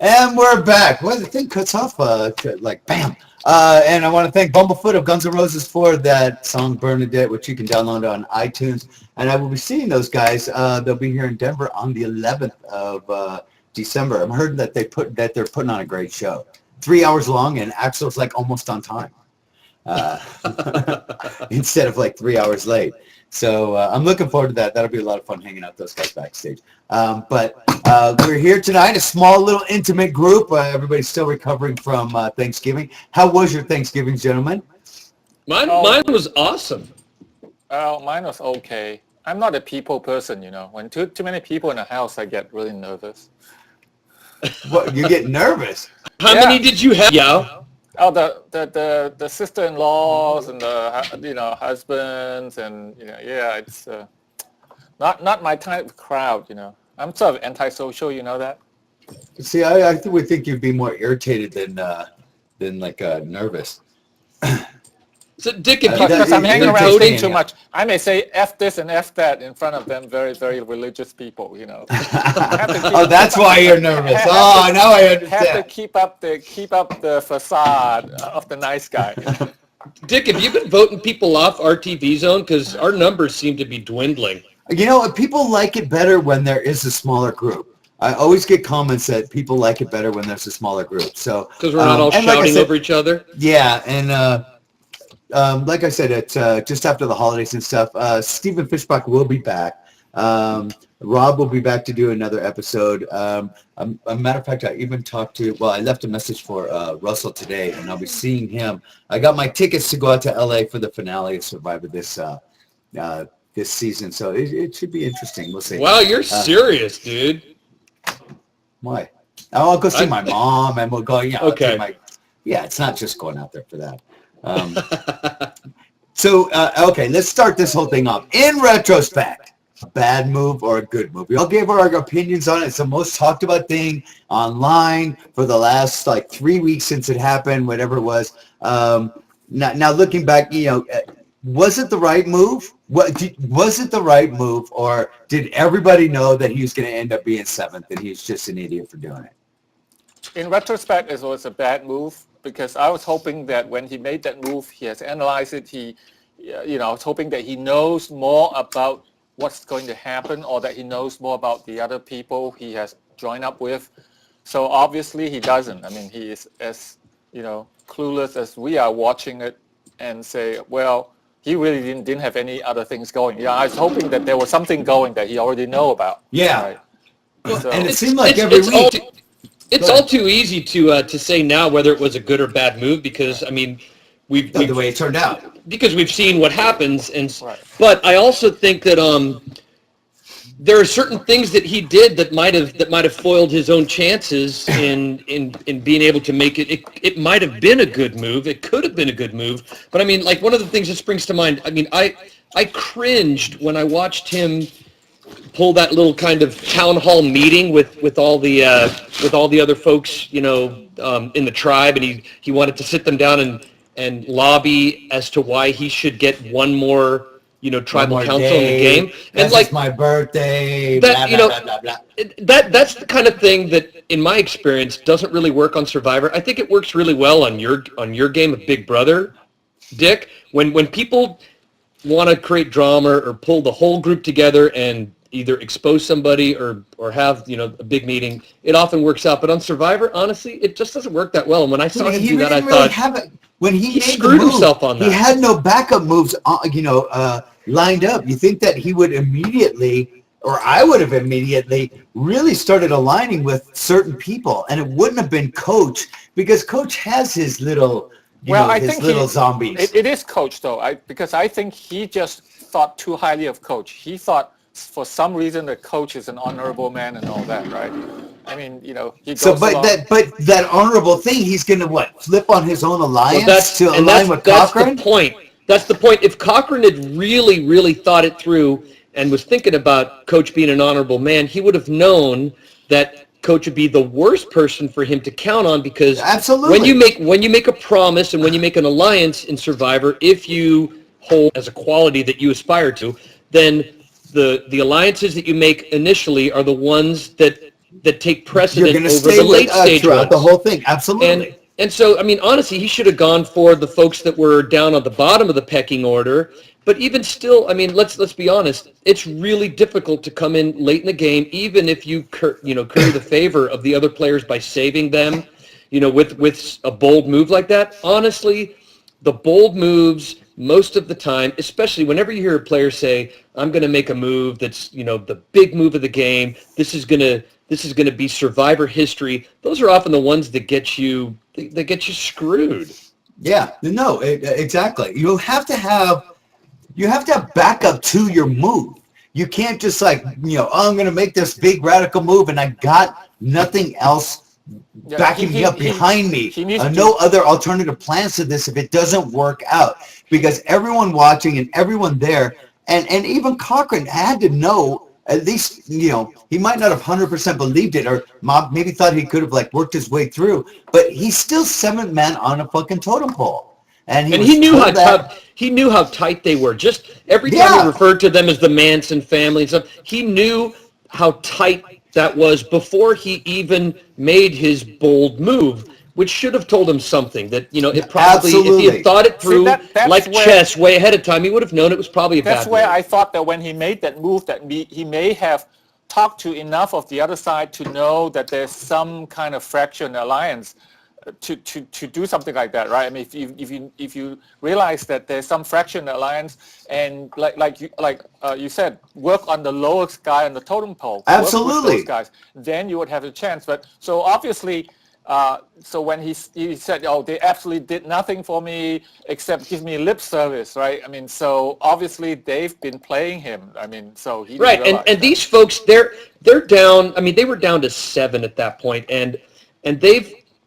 And we're back. Well, the thing cuts off like bam. And I want to thank Bumblefoot of Guns N' Roses for that song Bernadette, which you can download on iTunes. And I will be seeing those guys. They'll be here in Denver on the 11th of December. I've heard that they're putting on a great show. 3 hours long, and Axl's like almost on time. Instead of like 3 hours late. So I'm looking forward to that. That'll be a lot of fun hanging out with those guys backstage. But we're here tonight, a small little intimate group. Everybody's still recovering from Thanksgiving. How was your Thanksgiving, gentlemen? Mine was awesome. Mine was okay. I'm not a people person, When too many people in a house, I get really nervous. What, you get nervous? How many did you have, Yao? Oh, the sister-in-laws and the husbands and it's not my type of crowd. I'm sort of antisocial. You know that. See, I would think you'd be more irritated than like nervous. So, Dick, if you because I'm hanging around voting too much, I may say F this and F that in front of them. Very, very religious people. Oh, that's why you're nervous. Now I understand. Have to keep up the facade of the nice guy. Dick, have you been voting people off our TV zone? Because our numbers seem to be dwindling. People like it better when there is a smaller group. I always get comments that people like it better when there's a smaller group. So because we're not all shouting over each other. Yeah, and like I said, it's just after the holidays and stuff. Stephen Fishbach will be back. Rob will be back to do another episode. A matter of fact, I even I left a message for Russell today, and I'll be seeing him. I got my tickets to go out to LA for the finale of Survivor this season, so it should be interesting. We'll see. Wow, you're serious, dude. Why? I'll go see my mom, and we'll go. Okay. It's not just going out there for that. So, okay, let's start this whole thing off. In retrospect, a bad move or a good move? We all gave our opinions on it. It's the most talked about thing online for the last 3 weeks since it happened, whatever it was. Now looking back, was it the right move? Was it the right move, or did everybody know that he was going to end up being seventh and he was just an idiot for doing it? In retrospect, it was a bad move because I was hoping that when he made that move, he has analyzed it. I was hoping that he knows more about what's going to happen, or that he knows more about the other people he has joined up with. So obviously he doesn't. I mean, he is as clueless as we are watching it, and say, well, he really didn't have any other things going. Yeah, I was hoping that there was something going that he already know about. Yeah. Right? So, and it seemed like every week. It's all too easy to say now whether it was a good or bad move, because I mean, we've the way it turned out, because we've seen what happens, and right. But I also think that there are certain things that he did that might have foiled his own chances in being able to make it. It might have been a good move. It could have been a good move, but I mean, like, one of the things that springs to mind. I mean, I cringed when I watched him pull that little kind of town hall meeting with all the other folks, in the tribe, and he wanted to sit them down and lobby as to why he should get one more, tribal council in the game. And that's my birthday. That, blah, blah, blah, blah, blah. That's the kind of thing that, in my experience, doesn't really work on Survivor. I think it works really well on your game of Big Brother, Dick. When people want to create drama or pull the whole group together and either expose somebody or have a big meeting, it often works out. But on Survivor, honestly, it just doesn't work that well. And when I saw him do that, I thought when he made screwed the move, himself on that. He had no backup moves, lined up. You think that he would immediately, or I would have immediately, really started aligning with certain people, and it wouldn't have been Coach, because Coach has his little, I his think little zombies. It is Coach though, because I think he just thought too highly of Coach. He thought, for some reason, that Coach is an honorable man and all that, right? I mean, he goes along. that honorable thing, he's gonna flip on his own alliance to align with Cochran? That's the point. That's the point. If Cochran had really, really thought it through and was thinking about Coach being an honorable man, he would have known that Coach would be the worst person for him to count on, because absolutely, when you make a promise and when you make an alliance in Survivor, if you hold as a quality that you aspire to, then the alliances that you make initially are the ones that that take You're precedent going to over stay the with late stage throughout ones. the whole thing. Absolutely. And so, I mean, honestly, he should have gone for the folks that were down on the bottom of the pecking order. But even still, I mean, let's be honest. It's really difficult to come in late in the game, even if you curry the favor of the other players by saving them, with a bold move like that. Honestly, the bold moves most of the time, especially whenever you hear a player say, "I'm going to make a move that's the big move of the game. This is going to be survivor history." Those are often the ones that get you screwed. Yeah, no, exactly. You have to have backup to your move. You can't just oh, I'm going to make this big radical move and I got nothing else Yeah, backing me up behind me. he needs No other alternative plans to this if it doesn't work out. Because everyone watching and everyone there, and even Cochran had to know, at least, he might not have 100% believed it or maybe thought he could have worked his way through, but he's still seventh man on a fucking totem pole. And he knew how tight they were. Just every time he referred to them as the Manson family and stuff, he knew how tight that was before he even made his bold move, which should have told him something that, it probably, Absolutely. if he had thought it through that's chess way ahead of time, he would have known it was probably a bad That's where move. I thought that when he made that move, that he may have talked to enough of the other side to know that there's some kind of fraction alliance to do something like that, right? I mean, if you realize that there's some fraction alliance, and like you said, work on the lowest guy on the totem pole. Absolutely. Work with those guys, then you would have a chance. But so obviously, so when he said, "Oh, they absolutely did nothing for me except give me lip service," right? I mean, so obviously they've been playing him. I mean, so he right, and these folks, they're down. I mean, they were down to 7 at that point, and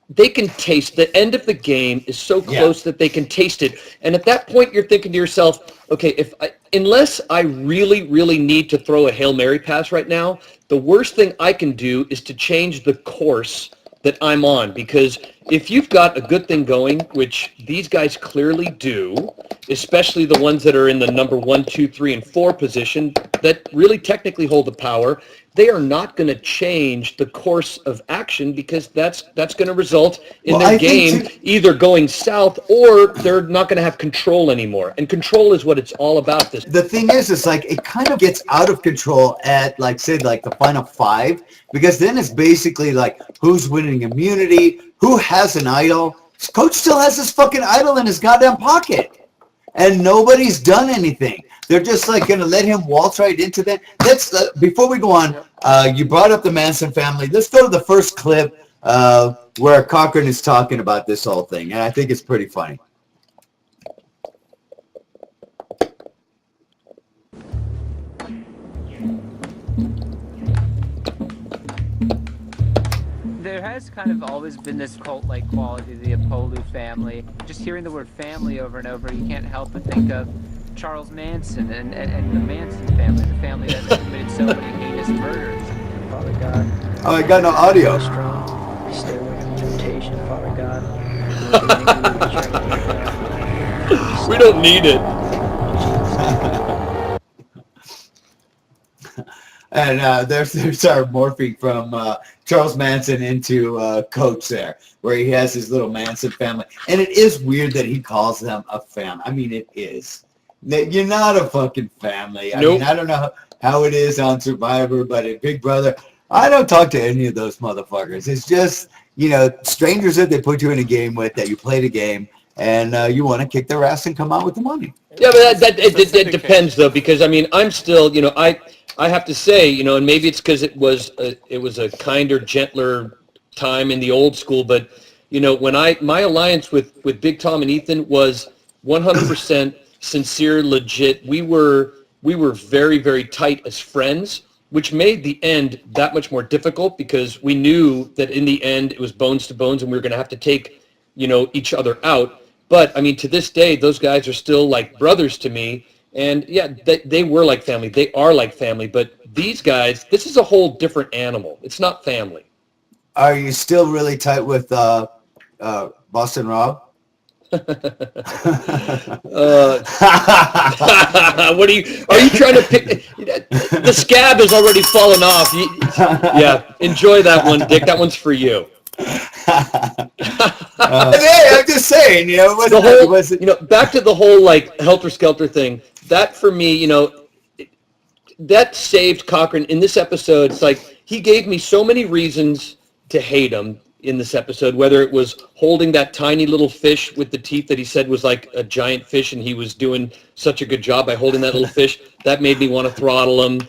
they can taste the end of the game is so close that they can taste it. And at that point, you're thinking to yourself, okay, unless I really, really need to throw a Hail Mary pass right now, the worst thing I can do is to change the course that I'm on. Because if you've got a good thing going, which these guys clearly do, especially the ones that are in the number 1, 2, 3, and 4 position that really technically hold the power, they are not going to change the course of action because that's going to result in their game either going south or they're not going to have control anymore. And control is what it's all about. The thing is, it kind of gets out of control at the final 5, because then it's basically who's winning immunity, who has an idol. Coach still has his fucking idol in his goddamn pocket, and nobody's done anything. They're just going to let him waltz right into that. Let's before we go on, you brought up the Manson family. Let's go to the first clip where Cochran is talking about this whole thing, and I think it's pretty funny. There has kind of always been this cult-like quality to the Apollo family. Just hearing the word family over and over, you can't help but think of Charles Manson and the Manson family, the family that has committed so many heinous murders. Father God. Oh, I got no audio. Strong. Stay away from temptation, Father God. We don't need it. And there's our morphing from Charles Manson into Coach there, where he has his little Manson family. And it is weird that he calls them a family. I mean, it is. You're not a fucking family. I mean, I don't know how it is on Survivor, but in Big Brother, I don't talk to any of those motherfuckers. It's just, strangers that they put you in a game with, that you play the game, and you want to kick their ass and come out with the money. Yeah, but that depends, though, because, I mean, I'm still, I have to say, and maybe it's because it was a kinder, gentler time in the old school, but, when my alliance with Big Tom and Ethan was 100% sincere, legit. We were very, very tight as friends, which made the end that much more difficult because we knew that in the end it was bones to bones and we were going to have to take, each other out. But I mean, to this day, those guys are still like brothers to me. And yeah, they were like family. They are like family. But these guys, this is a whole different animal. It's not family. Are you still really tight with Boston Rob? What are you trying to pick? The scab has already fallen off. Yeah, enjoy that one, Dick. That one's for you. Hey, I'm just saying, you know, it wasn't. You know, back to the whole like Helter Skelter thing. That for me, you know, that saved Cochran in this episode. It's like he gave me so many reasons to hate him in this episode, whether it was holding that tiny little fish with the teeth that he said was like a giant fish, and he was doing such a good job by holding that little fish. That made me want to throttle him.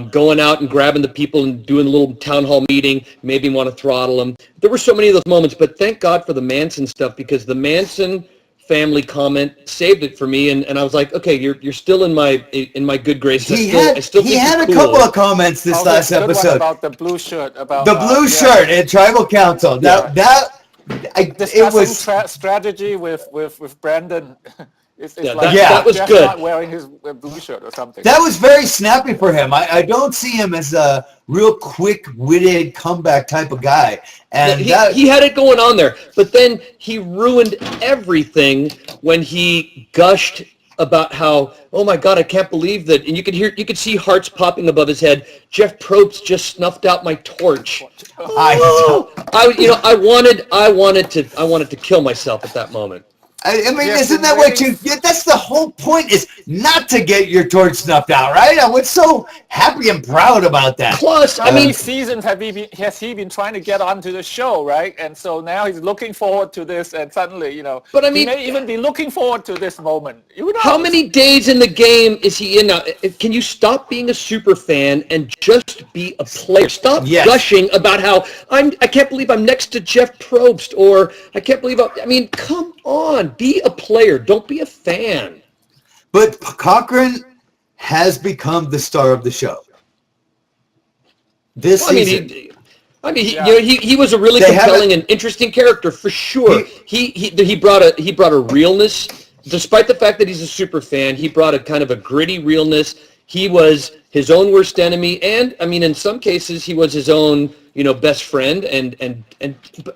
Going out and grabbing the people and doing a little town hall meeting made me want to throttle him. There were so many of those moments, but thank God for the Manson stuff, because the Manson family comment saved it for me, and I was like, okay, you're still in my good graces. He had a couple of comments this last episode about the blue shirt, about the blue shirt at Tribal Council. Discussing strategy with Brandon. That was Jeff good. Not wearing his blue shirt or something. That was very snappy for him. I don't see him as a real quick-witted comeback type of guy. And he had it going on there, but then he ruined everything when he gushed about how, oh my God, I can't believe that. And you could see hearts popping above his head. Jeff Probst just snuffed out my torch. I wanted to kill myself at that moment. I mean, isn't that what that's the whole point, is not to get your torch snuffed out, right? I was so happy and proud about that. Plus, how many seasons has he been trying to get onto the show, right? And so now he's looking forward to this, and suddenly, you know, but I mean, he may even be looking forward to this moment. How many days in the game is he in now? Can you stop being a super fan and just be a player? Stop gushing about how I can't believe I'm next to Jeff Probst, or I can't believe I mean, come on. Be a player. Don't be a fan. But Cochran has become the star of the show. This season. He was a really compelling and interesting character for sure. He brought a realness, despite the fact that he's a super fan. He brought a kind of a gritty realness. He was his own worst enemy, and I mean, in some cases, he was his own, best friend, and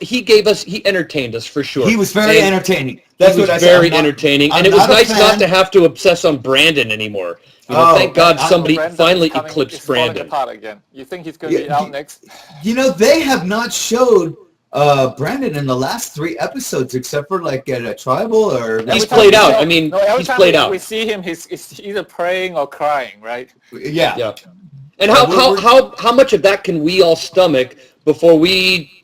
he entertained us for sure. He was very entertaining. That's what I said. Very entertaining, and it was nice not to have to obsess on Brandon anymore. Thank God somebody finally eclipsed Brandon. Apart again. You think he's going to be out next? They have not showed Brandon in the last 3 episodes, except for like at a tribal or. He's played out. I mean, he's played out. We see him. He's either praying or crying, right? Yeah. And how much of that can we all stomach before we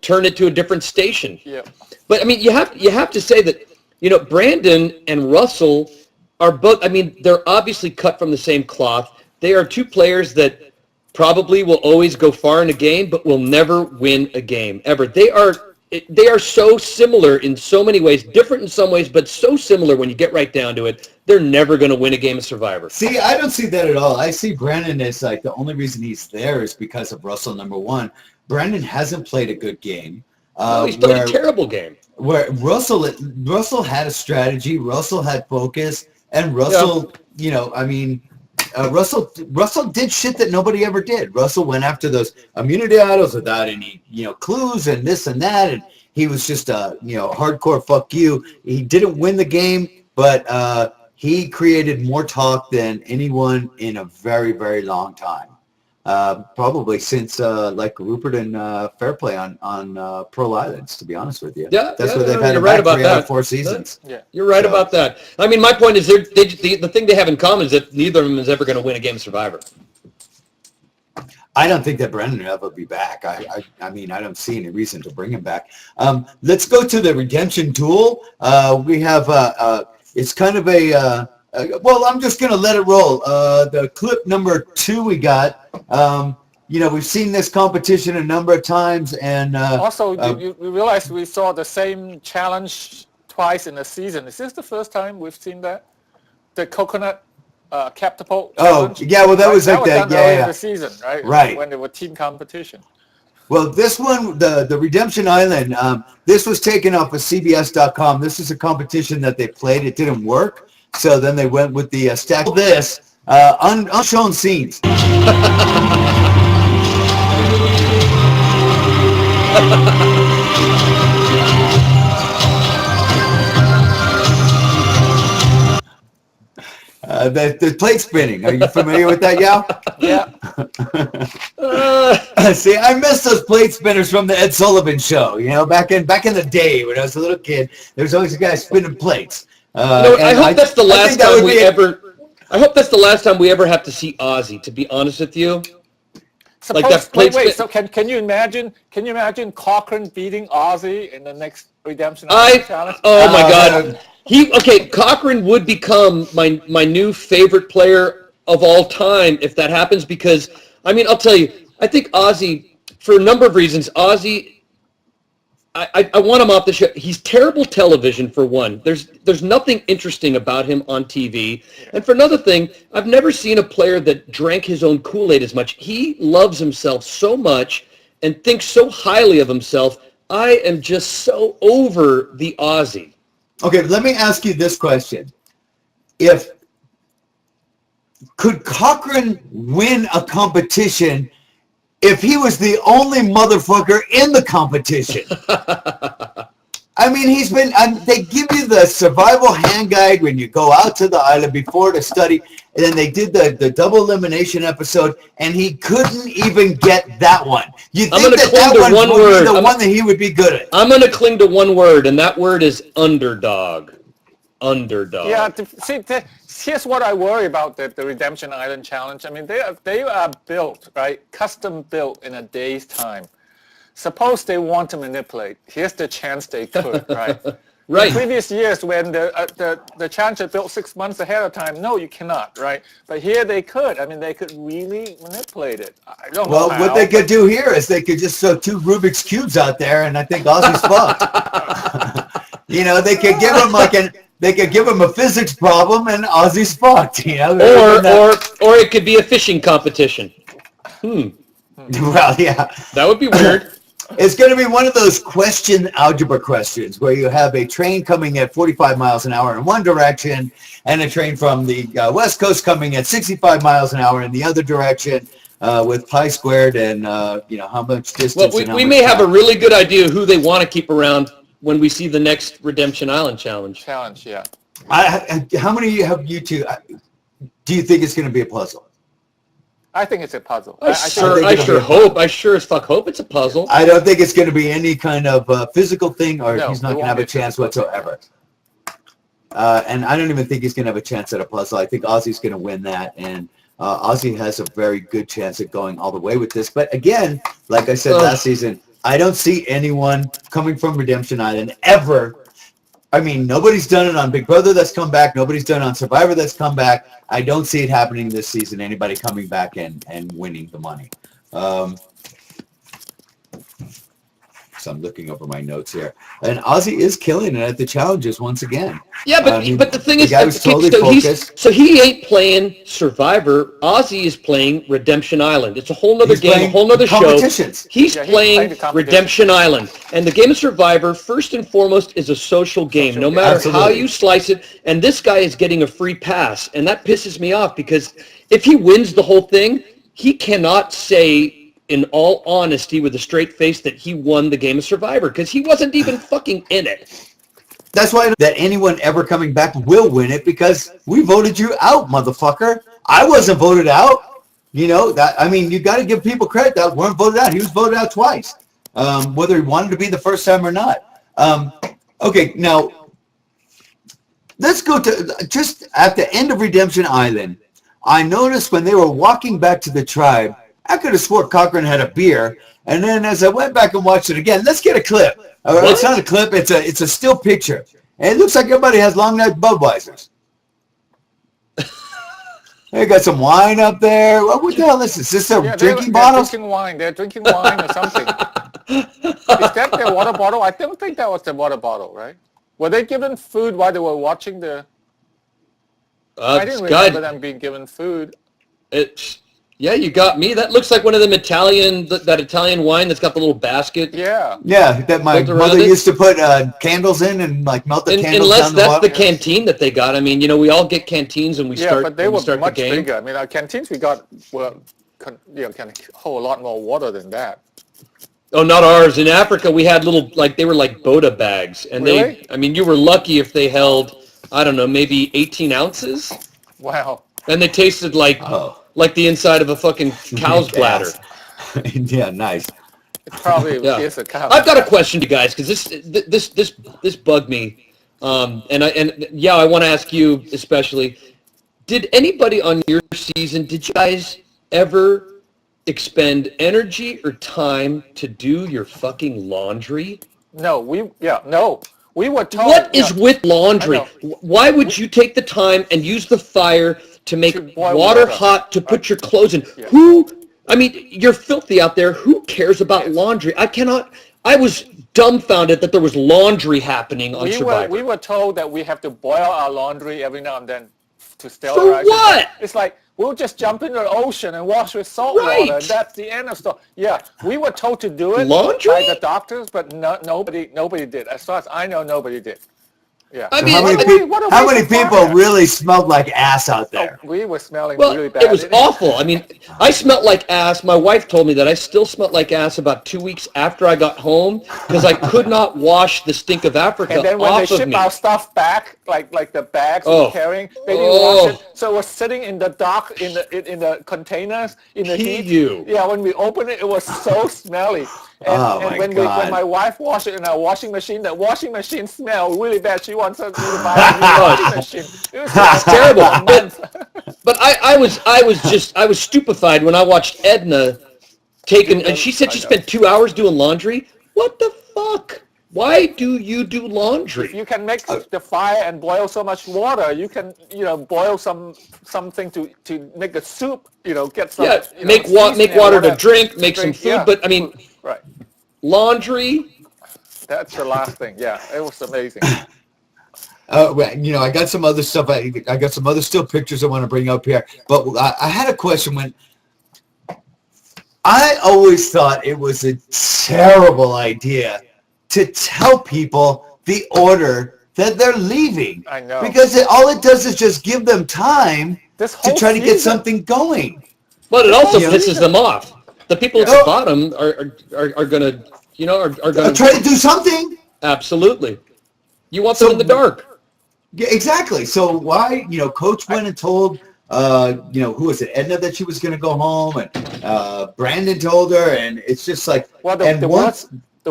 turn it to a different station? Yeah. But I mean, you have to say that Brandon and Russell are both. I mean, they're obviously cut from the same cloth. They are 2 players that probably will always go far in a game, but will never win a game ever. They are so similar in so many ways, different in some ways, but so similar when you get right down to it. They're never going to win a game of Survivor. See, I don't see that at all. I see Brandon as like the only reason he's there is because of Russell, number one. Brandon hasn't played a good game. No, he's played a terrible game. Where Russell had a strategy, Russell had focus, and Russell, Russell did shit that nobody ever did. Russell went after those immunity idols without any, clues and this and that, and he was just a, hardcore fuck you. He didn't win the game, but he created more talk than anyone in a very, very long time. Probably since like Rupert and Fairplay on Pearl Islands, to be honest with you. Yeah, that's what they've had right about 3 that. out of 4 seasons. Yeah, you're right about that. I mean, my point is, the thing they have in common is that neither of them is ever going to win a game of Survivor. I don't think that Brendan will ever be back. I mean, I don't see any reason to bring him back. Let's go to the redemption tool. We have it's kind of a. Well, I'm just going to let it roll. The clip number 2 we got, we've seen this competition a number of times. And also, you realize we saw the same challenge twice in a season. Is this the first time we've seen that? The coconut catapult challenge? Yeah, well, that was like that. Yeah. The season, right? Right. When they were team competition. Well, this one, the Redemption Island, this was taken off of CBS.com. This is a competition that they played. It didn't work. So then they went with the stack. This unshown scenes. The plate spinning. Are you familiar with that, Yao? Yeah. See, I miss those plate spinners from the Ed Sullivan Show. You know, back in the day when I was a little kid, there was always a guy spinning plates. I hope that's the last time we ever. I hope that's the last time we ever have to see Ozzy. To be honest with you, Suppose, like that plate wait. spin- So can you imagine? Can you imagine Cochran beating Ozzy in the next Redemption Island challenge? Oh my God. Cochran would become my new favorite player of all time if that happens, because I mean, I'll tell you, I think Ozzy, for a number of reasons, I want him off the show. He's terrible television, for one. There's nothing interesting about him on TV. And for another thing, I've never seen a player that drank his own Kool-Aid as much. He loves himself so much and thinks so highly of himself. I am just so over the Ozzy. Okay, let me ask you this question. Could Cochran win a competition if he was the only motherfucker in the competition? I mean, they give you the survival hand guide when you go out to the island before to study, and then they did the double elimination episode, and he couldn't even get that one. You think that one would be the one that he would be good at? I'm going to cling to one word, and that word is underdog. Underdog. Yeah, here's what I worry about the Redemption Island Challenge. I mean, they are built, right, custom built in a day's time. Suppose they want to manipulate. Here's the chance they could, right? Right. In previous years, when the challenge is built 6 months ahead of time, no, you cannot, right? But here they could. I mean, they could really manipulate it. I don't know how, what they could do here is they could just throw 2 Rubik's Cubes out there, and I think Ozzy's fucked. You know, they could give him They could give him a physics problem and Ozzy's fucked, you know? Or it could be a fishing competition. Well, yeah. That would be weird. It's going to be one of those algebra questions where you have a train coming at 45 miles an hour in one direction and a train from the West Coast coming at 65 miles an hour in the other direction with pi squared and, how much distance. Well, we may have a really good idea who they want to keep around when we see the next Redemption Island challenge. Yeah. How many have you two? Do you think it's going to be a puzzle? I think it's a puzzle. I sure as fuck hope it's a puzzle. I don't think it's going to be any kind of physical thing, or No, he's not it going to won't have be a a chance physical thing. whatsoever. And I don't even think he's going to have a chance at a puzzle. I think Ozzy's going to win that, and Ozzy has a very good chance at going all the way with this. But again, like I said last season, I don't see anyone coming from Redemption Island ever. I mean, nobody's done it on Big Brother that's come back. Nobody's done it on Survivor that's come back. I don't see it happening this season. Anybody coming back and winning the money. So I'm looking over my notes here. And Ozzy is killing it at the challenges once again. Yeah, but the thing is, guy was totally focused. so he ain't playing Survivor. Ozzy is playing Redemption Island. It's a whole other game, a whole other show. Competitions. He's Yeah, he's playing playing the competition. Redemption Island. And the game of Survivor, first and foremost, is a social game, no matter how Absolutely. you slice it. And this guy is getting a free pass. And that pisses me off because if he wins the whole thing, he cannot say in all honesty with a straight face that he won the game of Survivor because he wasn't even fucking in it. That's why that anyone ever coming back will win it, because we voted you out, motherfucker. I wasn't voted out. You know, you got to give people credit that weren't voted out. He was voted out twice, whether he wanted to be the first time or not. Okay, now, let's go to just at the end of Redemption Island. I noticed when they were walking back to the tribe, I could have swore Cochran had a beer, and then as I went back and watched it again, let's get a clip. It's not a clip; it's a still picture, and it looks like everybody has long neck Budweisers. They got some wine up there. What the hell is this? Is this a drinking bottle? They're drinking wine or something. Is that their water bottle? I don't think that was the water bottle, right? Were they given food while they were watching the? I didn't remember them being given food. Yeah, you got me. That looks like one of them that Italian wine that's got the little basket. Yeah. Yeah, that my Built around mother it. used to put candles in and melt the candles Unless down the that's water. the canteen that they got. I mean, we all get canteens and we Yeah, start but they were the much game. bigger. I mean, our canteens we got can hold a lot more water than that. Oh, not ours. In Africa, we had they were like Boda bags. And Really? you were lucky if they held, I don't know, maybe 18 ounces. Wow. and they tasted like Oh. the inside of a fucking cow's bladder. Yeah, nice. It probably Yeah. is a cow. I've got a question to you guys because this bugged me, and I want to ask you especially. Did anybody on your season? Did you guys ever expend energy or time to do your fucking laundry? No, no. We were told. What is with laundry? I Why would you take the time and use the fire to make To boil water water. hot to put your clothes in? Yeah. I mean, you're filthy out there. Who cares about laundry? I was dumbfounded that there was laundry happening on Survivor. We were told that we have to boil our laundry every now and then to sterilize. For what? It's like we'll just jump into the ocean and wash with salt Right. water. And that's the end of stuff. Yeah, we were told to do it Laundry? by the doctors, but nobody did. As far as I know, nobody did. Yeah. I So mean, how many, I- peop- what a how waste many of people fire. really smelled like ass out there? We were smelling Well, really bad. it was awful. I mean, I smelled like ass. My wife told me that I still smelled like ass about 2 weeks after I got home because I could not wash the stink of Africa And then when off they of ship me. our stuff back, like the bags we Oh. were carrying, they didn't wash it, so it was sitting in the dock in the containers in the heat. Pee-you. Yeah, when we opened it, it was so smelly. And, Oh, and my when God. when my wife washed it in our washing machine, the washing machine smelled really bad. She wants us to buy a new washing machine. It was terrible. a month. But I was stupefied when I watched Edna taking, and she said she spent 2 hours doing laundry. What the fuck? Why do you do laundry? You can make the fire and boil so much water. You can, boil something to make a soup. Get some. Yeah, make make water to drink, make some food. yeah. But I mean, Right. laundry. That's the last thing. Yeah, it was amazing. Well, I got some other stuff. I got some other still pictures I want to bring up here. But I had a question when I always thought it was a terrible idea to tell people the order that they're leaving. I know. Because all it does is just give them time This to whole try to get season- something going. But it also Yeah. pisses them off. The people at the bottom are gonna, are gonna Try to do something. absolutely. You want them So- in the dark. Yeah, exactly. So why, Coach went and told, who was it, Edna, that she was going to go home, and Brandon told her, and it's just like, Well, and the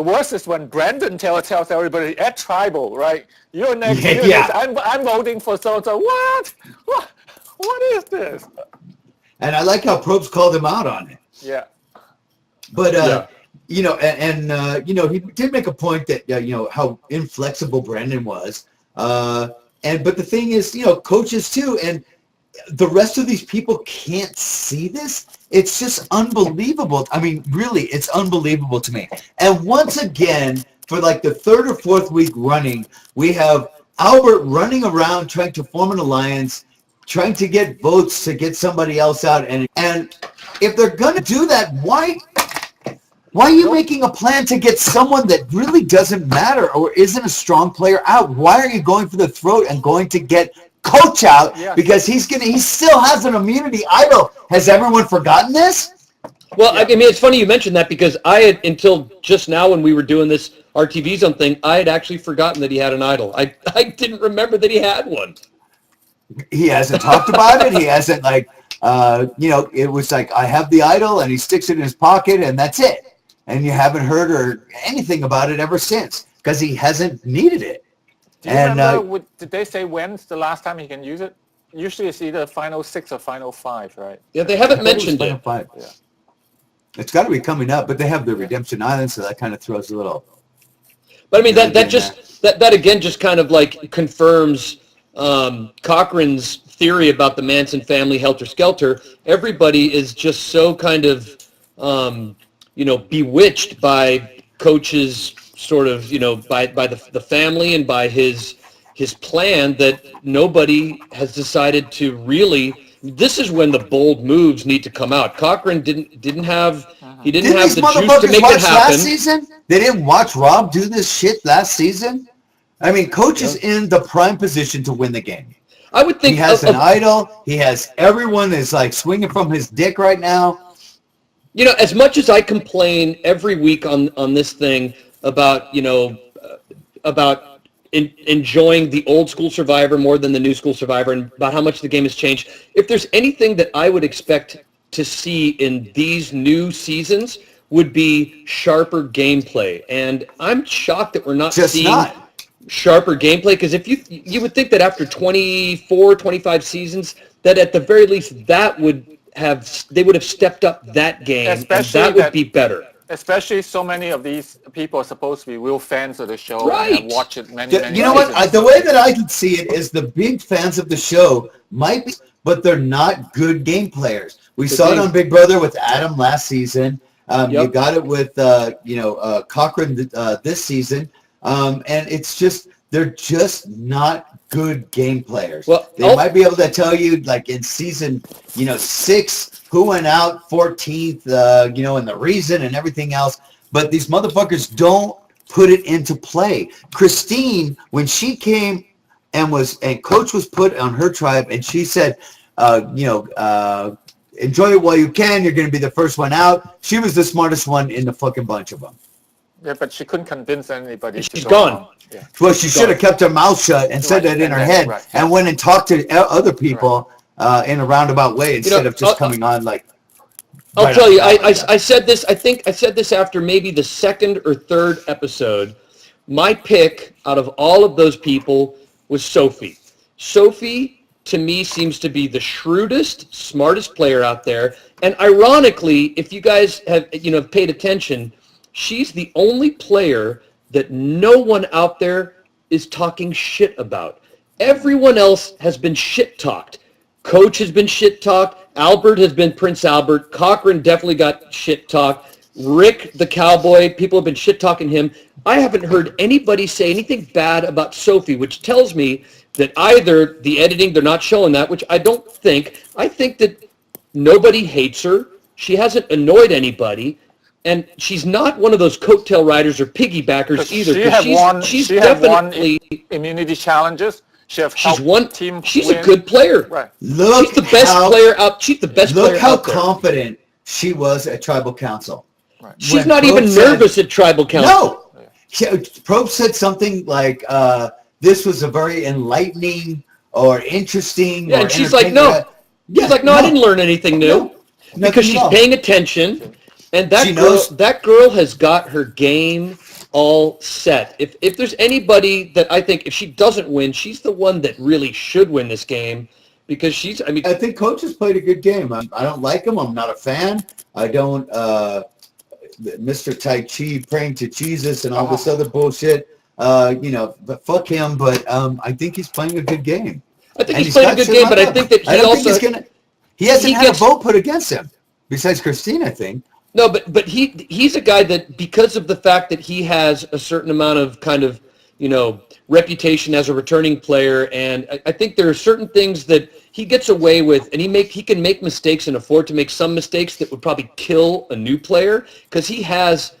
worst is when Brandon tells everybody at Tribal, right? You're next. Yeah, you're yeah. next. I'm voting for so-and-so. What is this? and I like how Probst called him out on it. Yeah. But, Yeah. he did make a point that, how inflexible Brandon was. But the thing is, coaches too, and the rest of these people can't see this. It's just unbelievable. I mean, really, it's unbelievable to me. And once again, for like the third or fourth week running, we have Albert running around trying to form an alliance, trying to get votes to get somebody else out. And if they're going to do that, why are you making a plan to get someone that really doesn't matter or isn't a strong player out? Why are you going for the throat and going to get Coach out? Yeah. Because he still has an immunity idol. Has everyone forgotten this? Well, I mean, it's funny you mentioned that because I had, until just now when we were doing this RTV Zone thing, I had actually forgotten that he had an idol. I didn't remember that he had one. He hasn't talked about it. He hasn't it was like, I have the idol, and he sticks it in his pocket, and that's it. And you haven't heard or anything about it ever since because he hasn't needed it. Do you And, remember, did they say when's the last time he can use it? Usually it's either Final 6 or Final 5, right? Yeah, they haven't mentioned it. Yeah. It's got to be coming up, but they have the Redemption Island, so that kind of throws a little. But I mean, that again just kind of like confirms Cochran's theory about the Manson family helter-skelter. Everybody is just so kind of, bewitched by Coach's sort of, by the family and by his plan that nobody has decided to really. This is when the bold moves need to come out. Cochran didn't have Didn't the these juice to motherfuckers make watch it happen. last season? They didn't watch Rob do this shit last season? I mean, Coach is in the prime position to win the game. I would think He has an idol. He has everyone is like swinging from his dick right now. As much as I complain every week on this thing about, about enjoying the old school Survivor more than the new school Survivor, and about how much the game has changed. If there's anything that I would expect to see in these new seasons, would be sharper gameplay. And I'm shocked that we're not seeing sharper gameplay, because if you would think that after 24, 25 seasons, that at the very least they would have stepped up that game, Especially and that would be better. Especially so many of these people are supposed to be real fans of the show Right. and watch it many You know what? seasons. The way that I can see it is the big fans of the show might be, but they're not good game players. We saw it on Big Brother with Adam last season. You got it with Cochran this season, and it's just they're just not good game players. Well, they might be able to tell you, like in season 6, who went out 14th, and the reason and everything else. But these motherfuckers don't put it into play. Christine, when she came and Coach was put on her tribe, and she said, enjoy it while you can. You're going to be the first one out. She was the smartest one in the fucking bunch of them. Yeah, but she couldn't convince anybody. She's gone. Yeah. Well, she should have kept her mouth shut and said that in her head and went and talked to other people in a roundabout way instead of just coming on like. I'll tell you, I said this, I think I said this after maybe the second or third episode. My pick out of all of those people was Sophie. Sophie, to me, seems to be the shrewdest, smartest player out there. And ironically, if you guys have paid attention, she's the only player that no one out there is talking shit about. Everyone else has been shit talked. Coach has been shit talked. Albert has been Prince Albert. Cochran definitely got shit talked. Rick the Cowboy, people have been shit talking him. I haven't heard anybody say anything bad about Sophie, which tells me that either the editing, they're not showing that, which I don't think. I think that nobody hates her. She hasn't annoyed anybody. And she's not one of those coattail riders or piggybackers either. She's definitely won immunity challenges. She's won. Team she's win. A good player. Right. She's the best player out. She's the best player out there. Look how confident she was at Tribal Council. Right. She's not even nervous at Tribal Council. No. Probe said something like, this was a very enlightening or interesting. Yeah, and she's like, no. She's like, no, I didn't learn anything new. No, because she's paying attention. And that girl has got her game all set. If there's anybody that I think if she doesn't win, she's the one that really should win this game because I think Coach has played a good game. I don't like him. I'm not a fan. I don't Mr. Tai Chi praying to Jesus and all this other bullshit. But fuck him. But I think he's playing a good game. I think he's playing a good game, but I think that he hasn't had a vote put against him besides Christine, I think. No, but he's a guy that because of the fact that he has a certain amount of kind of, reputation as a returning player, and I think there are certain things that he gets away with, and he can make mistakes and afford to make some mistakes that would probably kill a new player because he has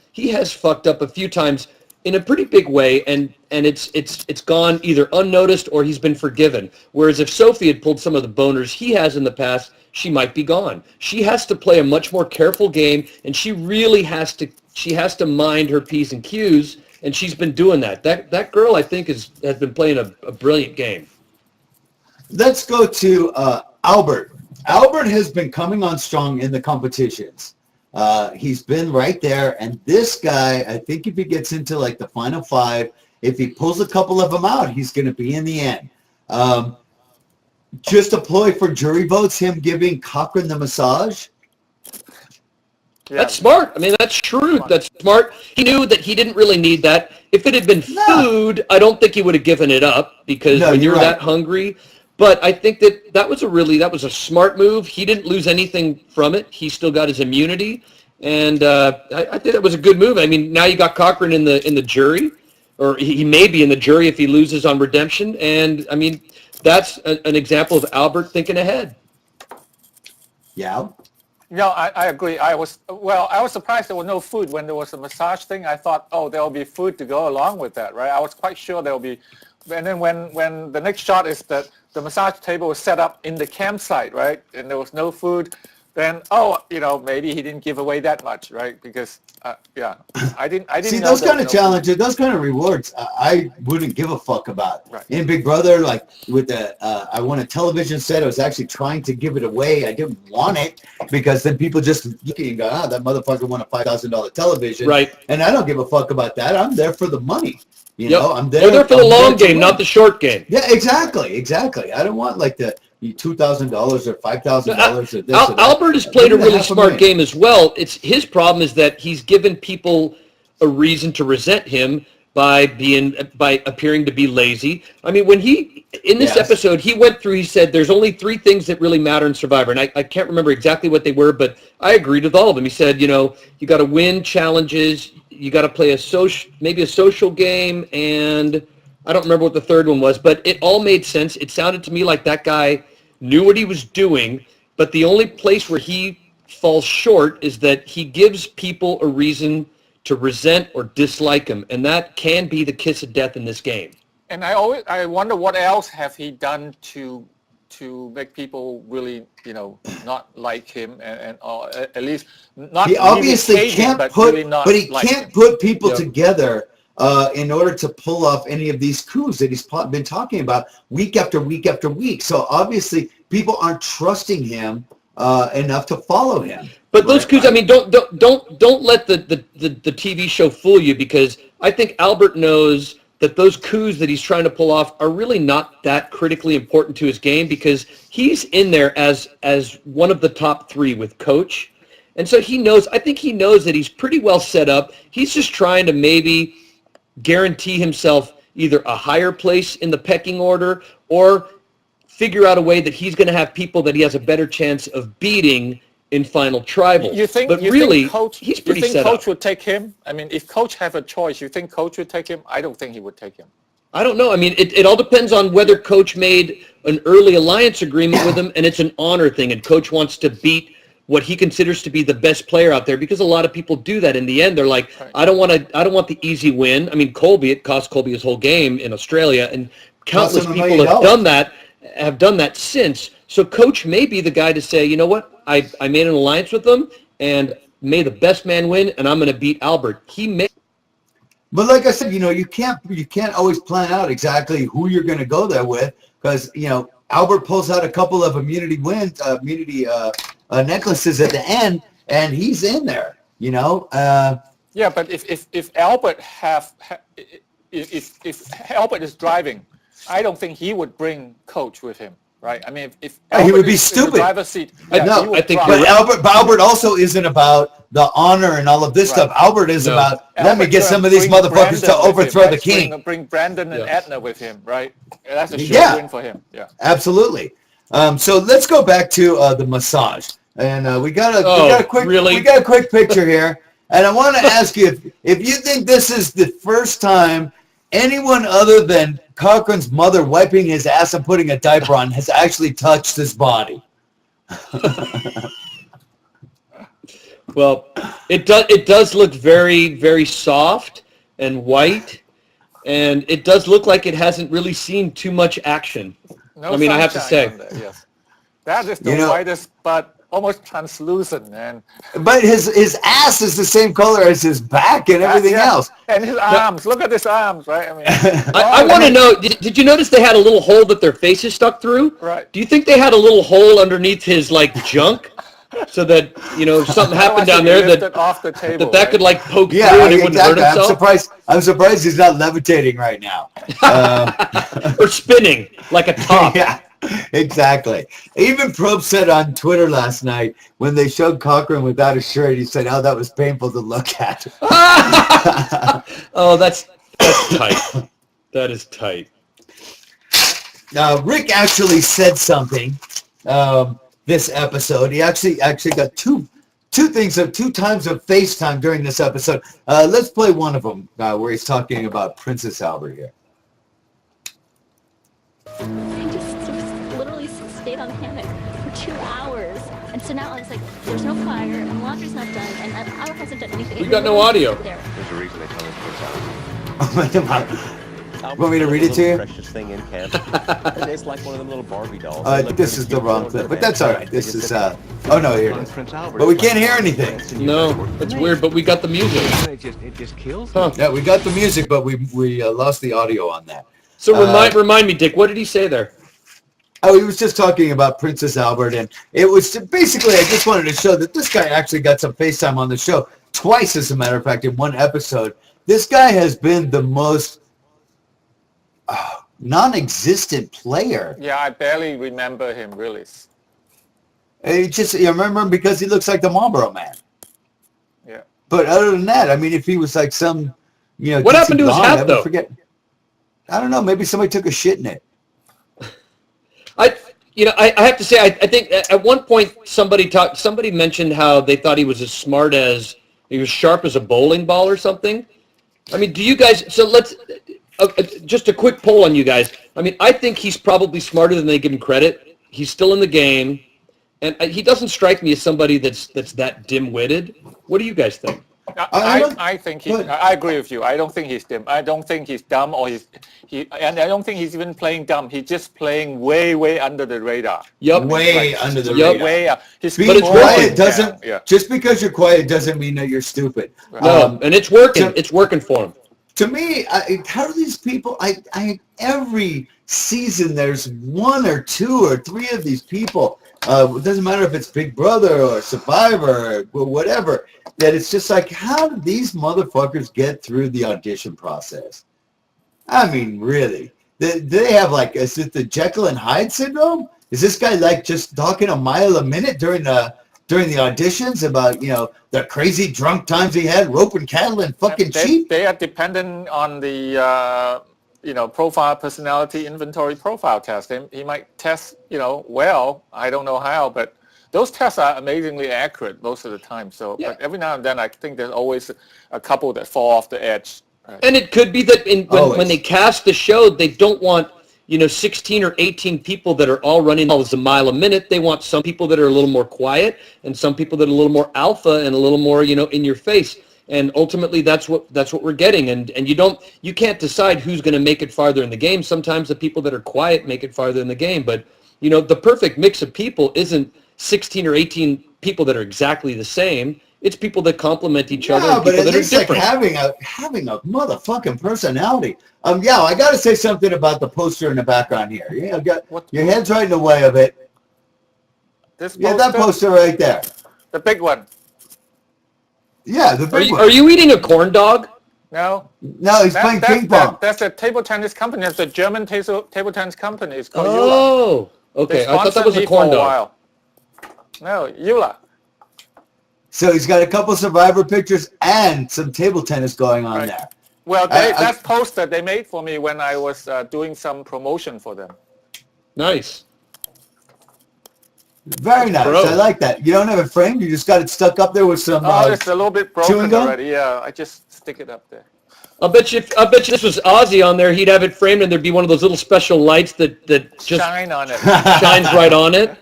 fucked up a few times in a pretty big way, and it's gone either unnoticed or he's been forgiven. Whereas if Sophie had pulled some of the boners he has in the past, she might be gone. She has to play a much more careful game, and she really has to mind her P's and Q's, and she's been doing that. That girl, I think, has been playing a brilliant game. Let's go to Albert. Albert has been coming on strong in the competitions. He's been right there, and this guy, I think if he gets into like the final 5, if he pulls a couple of them out, he's going to be in the end. Just a ploy for jury votes, him giving Cochran the massage. Yeah. That's smart. I mean, that's shrewd. That's smart. He knew that he didn't really need that. If it had been food, I don't think he would have given it up because when you're that hungry. But I think that was a smart move. He didn't lose anything from it. He still got his immunity, and I think that was a good move. I mean, now you got Cochran in the jury, or he may be in the jury if he loses on redemption. And I mean, that's an example of Albert thinking ahead. Yeah. No, I agree. I was surprised there was no food when there was a massage thing. I thought, there will be food to go along with that, right? I was quite sure there will be. And then when the next shot is that the massage table was set up in the campsite, right? And there was no food. then maybe he didn't give away that much, right? Because I didn't See, know those there kind of was no- challenges, those kind of rewards, I wouldn't give a fuck about. Right. In Big Brother, like with the, I won a television set. I was actually trying to give it away. I didn't want it because then people just look at you and go, that motherfucker won a $5,000 television. Right. And I don't give a fuck about that. I'm there for the money. You Yep. know, I'm They're there for the I'm long there to game, win. not the short game. Yeah, exactly. I don't want like the $2,000 or $5,000 or this or that. Albert has played a Give me the really $500,000. smart game as well. It's his problem is that he's given people a reason to resent him by appearing to be lazy. I mean, when in this Yes. episode, he went through, he said, there's only 3 things that really matter in Survivor. And I can't remember exactly what they were, but I agreed with all of them. He said, you got to win challenges. You got to play maybe a social game. And I don't remember what the third one was, but it all made sense. It sounded to me like that guy knew what he was doing, but the only place where he falls short is that he gives people a reason to resent or dislike him, and that can be the kiss of death in this game. And I wonder what else have he done to make people really not like him and or at least not. He obviously really hate him, can't but put, really not but he like can't him. put people Yep. together in order to pull off any of these coups that he's been talking about week after week after week. So obviously, people aren't trusting him enough to follow him. But those coups, I mean, don't let the TV show fool you, because I think Albert knows that those coups that he's trying to pull off are really not that critically important to his game, because he's in there as one of the top 3 with Coach. And so I think he knows that he's pretty well set up. He's just trying to maybe guarantee himself either a higher place in the pecking order or figure out a way that he's going to have people that he has a better chance of beating in final tribal. You think? But you really, think Coach? he's You pretty think set Coach up. would take him? I mean, if Coach have a choice, you think Coach would take him? I don't think he would take him. I don't know. I mean, it all depends on whether Coach made an early alliance agreement with him, and it's an honor thing, and Coach wants to beat what he considers to be the best player out there, because a lot of people do that in the end. They're like, Right. I don't want the easy win. I mean, Colby, it cost Colby his whole game in Australia, and countless him $1 people million. have done that since. So Coach may be the guy to say, you know what, I made an alliance with them, and may the best man win, and I'm going to beat Albert. He may. But like I said, you can't always plan out exactly who you're going to go there with, because Albert pulls out a couple of immunity necklaces at the end, and he's in there. Yeah, but if Albert if Albert is driving, I don't think he would bring Coach with him, right? I mean, if Yeah, he Albert would be is in the stupid. driver's seat, No, he would I think drive. you're But Albert also isn't about the honor and all of this Right. stuff. Albert is No. about, let me Albert get some of these bring motherfuckers Brandon to with him. overthrow the Let's king. Bring Brandon and Yeah. Edna with him, right? That's a sure Yeah. win for him. Yeah. Absolutely. So let's go back to the massage, and we got a quick picture here, and I want to ask you if you think this is the first time anyone other than Cochran's mother wiping his ass and putting a diaper on has actually touched his body. Well, it does look very, very soft and white, and it does look like it hasn't really seen too much action. No I mean, I have to sunshine say. on there, yes. That is the whitest, but almost translucent, man. But his ass is the same color as his back and everything Yeah. else. And his arms. Look at his arms, right? I mean, I want to know, did you notice they had a little hole that their faces stuck through? Right. Do you think they had a little hole underneath his, junk, so that, if something happened down there lift that it off the table, could, poke through Yeah, and he wouldn't hurt exactly. himself? I'm surprised he's not levitating right now. Or spinning like a top. Yeah, exactly. Even Probst said on Twitter last night when they showed Cochran without a shirt, he said, "Oh, that was painful to look at." Oh, that's tight. That is tight. Rick actually said something this episode. He actually got two times of FaceTime during this episode. Let's play one of them where he's talking about Princess Albert here. I just literally stayed on hammock for 2 hours. And so now it's like, there's no fire, and laundry's not done, and Albert hasn't done anything. We got no audio. There. There's a reason they call it Prince Albert. Want me to read it to you? Precious thing in camp. And it's like one of them little Barbie dolls. This is the wrong clip, but that's all right. This is oh no, here it is. But we can't hear anything. No, it's weird, but we got the music. It just kills. Huh. Yeah, we got the music, but we lost the audio on that. So remind me, Dick, what did he say there? Oh, he was just talking about Princess Albert, and it was basically, I just wanted to show that this guy actually got some FaceTime on the show twice, as a matter of fact, in one episode. This guy has been the most non-existent player. Yeah, I barely remember him really. You remember him because he looks like the Marlboro Man. Yeah. But other than that, I mean, if he was like some, What happened to his hat, though? I don't know. Maybe somebody took a shit in it. I have to say, I think at one point somebody mentioned how they thought he was as smart as, he was sharp as a bowling ball or something. I mean, do you guys, so let's, just a quick poll on you guys. I mean, I think he's probably smarter than they give him credit. He's still in the game, and he doesn't strike me as somebody that's that dim-witted. What do you guys think? I think I agree with you. I don't think he's dumb. I don't think he's dumb, and I don't think he's even playing dumb. He's just playing way under the radar. Yep. Way under the radar. Way up. Being quiet doesn't. Yeah. Just because you're quiet doesn't mean that you're stupid. No, and it's working. It's working for him. To me, how do these people? Every season there's one or two or three of these people. It doesn't matter if it's Big Brother or Survivor or whatever. That it's just like, how do these motherfuckers get through the audition process? I mean, really? Do they have is it the Jekyll and Hyde syndrome? Is this guy just talking a mile a minute during the auditions about the crazy drunk times he had roping cattle and fucking sheep? They are dependent on the profile personality inventory profile test. He might test well. I don't know how, but those tests are amazingly accurate most of the time. So, Yeah. But every now and then, I think there's always a couple that fall off the edge. Right? And it could be that when they cast the show, they don't want 16 or 18 people that are all running almost a mile a minute. They want some people that are a little more quiet and some people that are a little more alpha and a little more in your face. And ultimately, that's what we're getting. And you can't decide who's going to make it farther in the game. Sometimes the people that are quiet make it farther in the game. But the perfect mix of people isn't 16 or 18 people that are exactly the same. It's people that complement each other. And but people at that are least different. having a motherfucking personality. I got to say something about the poster in the background here. Your head's right in the way of it. This That poster right there. the big one. Yeah, the big one. Are you eating a corn dog? No. No, he's playing ping pong. That's a table tennis company. That's a German table tennis company. It's called Eula. Oh, okay. I thought that was a corn dog. No, Eula. So he's got a couple Survivor pictures and some table tennis going on there. Well, that poster they made for me when I was doing some promotion for them. Nice. Very nice. Bro. I like that. You don't have it framed. You just got it stuck up there with some. It's a little bit chewing broken gum? already. Yeah, I just stick it up there. I bet you this was Ozzy on there, he'd have it framed and there'd be one of those little special lights that just Shine on it. shines right on it.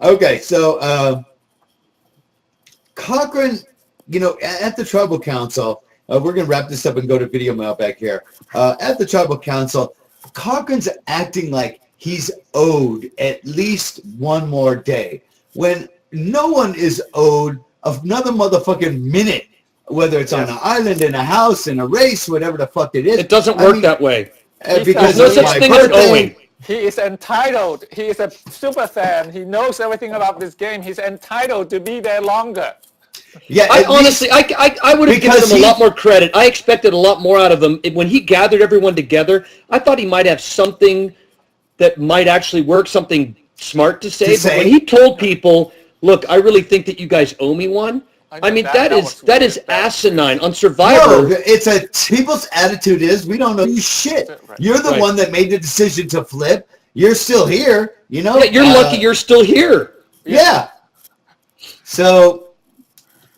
Okay, so Cochran, at the Tribal Council, we're going to wrap this up and go to video mail back here. At the Tribal Council, Cochran's acting like he's owed at least one more day when no one is owed another motherfucking minute, whether it's on an island, in a house, in a race, whatever the fuck it is. It doesn't work that way. Because There's no of such my thing as birthday. owing. He is entitled. He is a super fan. He knows everything about this game. He's entitled to be there longer. Yeah, I at honestly, least- I would have given because him a he- lot more credit. I expected a lot more out of him. When he gathered everyone together, I thought he might have something that might actually work, something smart to say. But when he told people, look, I really think that you guys owe me one, I mean, that is asinine. On Survivor, No, it's people's attitude is we don't know you shit. You're the Right. one that made the decision to flip. You're still here, yeah, you're lucky you're still here. Yeah. So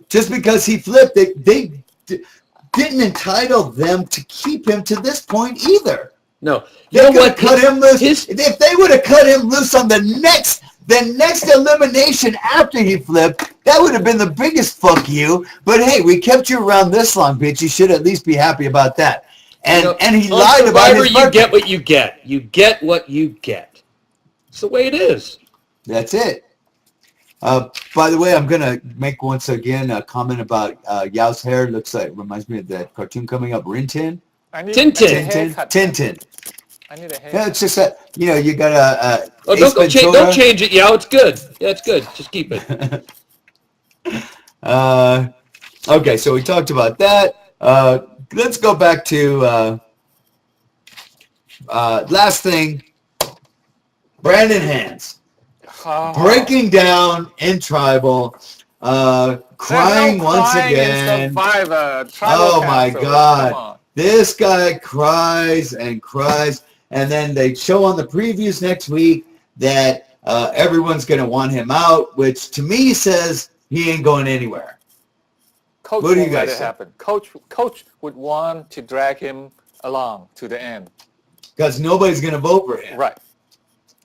just because he flipped, they didn't entitle them to keep him to this point either. No, They could have cut him loose. If they would have cut him loose on the next then next elimination after he flipped, that would have been the biggest fuck you. But hey, we kept you around this long, bitch. You should at least be happy about that. And he on lied about Survivor, his you birthday. get what you get. You get what you get. It's the way it is. That's it. By the way, I'm going to make once again a comment about Yao's hair. Looks like, reminds me of that cartoon coming up, Rin Tin. I need Tintin. a haircut. Tintin. I need a haircut. Yeah, it's just that, you got a Oh, don't change it, Yao. It's good. Yeah, it's good. Just keep it. Okay, so we talked about that. Let's go back to last thing. Brandon Hands. Breaking down in Tribal. Crying once again. Oh my God. This guy cries and cries. And then they show on the previews next week that everyone's going to want him out, which to me says he ain't going anywhere. Coach What do you won't let guys it say? happen. Coach would want to drag him along to the end. Because nobody's going to vote for him. Right.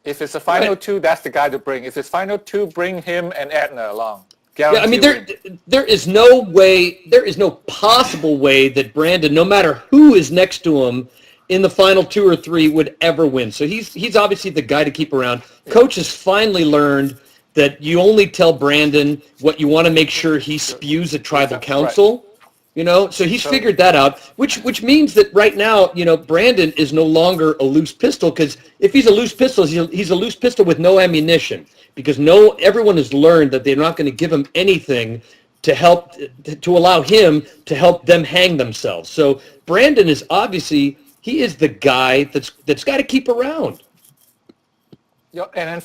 If it's a final Right. two, that's the guy to bring. If it's final two, bring him and Edna along. Yeah, I mean, Guarantee win. there is no possible way that Brandon, no matter who is next to him in the final 2 or 3, would ever win. So he's obviously the guy to keep around. Coach has finally learned that you only tell Brandon what you want to make sure he spews at tribal council. So he's figured that out, which means that right now, Brandon is no longer a loose pistol, because if he's a loose pistol, he's a loose pistol with no ammunition, because everyone has learned that they're not going to give him anything to help, to allow him to help them hang themselves. So Brandon is obviously, he is the guy that's got to keep around. Yeah, and then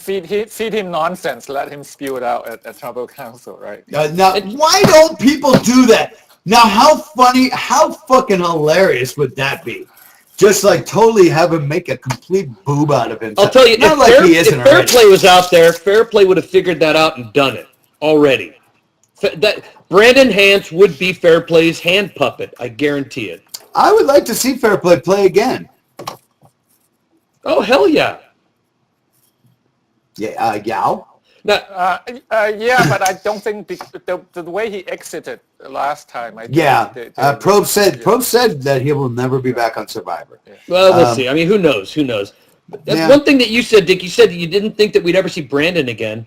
feed him nonsense. Let him spew it out at tribal council, right? Now, why don't people do that? Now, how funny, how fucking hilarious would that be? Just like totally have him make a complete boob out of himself. I'll tell you, Not like he isn't if Fair already. Play was out there, Fair Play would have figured that out and done it already. That Brandon Hance would be Fair Play's hand puppet. I guarantee it. I would like to see Fair Play again. Oh, hell yeah. Yeah, Yao? Now, Yeah, but I don't think the way he exited last time. I think Yeah. Probe yeah. said that he will never be back on Survivor. well, we'll see. I mean, who knows? Who knows? That's Yeah. one thing that you said, Dick. You said that you didn't think that we'd ever see Brandon again.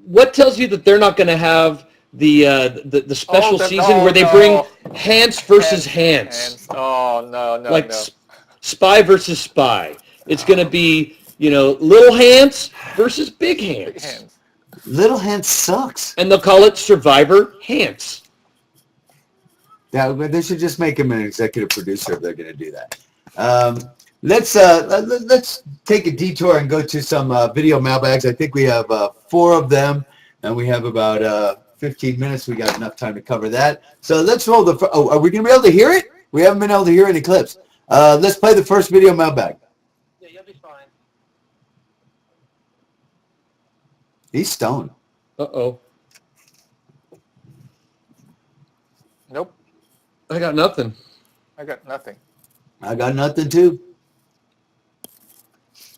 What tells you that they're not going to have the special season where they bring Hance versus Hance? Oh, no, Like no. Spy versus Spy. It's going to be, Little Hance versus Big Big Hance. hands. Little Hand sucks. And they'll call it Survivor Hance. They should just make him an executive producer if they're going to do that. Let's take a detour and go to some video mailbags. I think we have 4 of them, and we have about 15 minutes. We got enough time to cover that. So let's roll the. Are we going to be able to hear it? We haven't been able to hear any clips. Let's play the first video mailbag. Yeah, you'll be fine. He's stoned. Uh-oh. Nope, I got nothing. I got nothing. I got nothing too.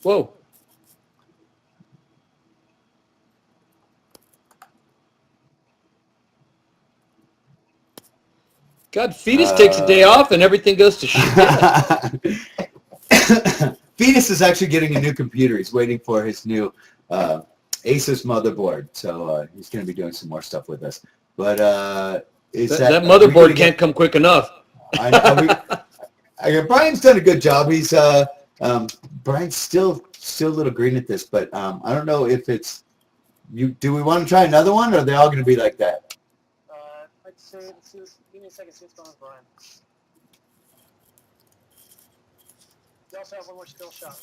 Whoa. God, Fetus takes a day off and everything goes to shit. Fetus is actually getting a new computer. He's waiting for his new Asus motherboard, so he's going to be doing some more stuff with us. But That motherboard can't come quick enough. Brian's done a good job. He's Brian's still a little green at this, but I don't know if it's you. Do we want to try another one, or are they all going to be like that? I'd say, give me a second, see what's going on, Brian. You also have one more skill shot.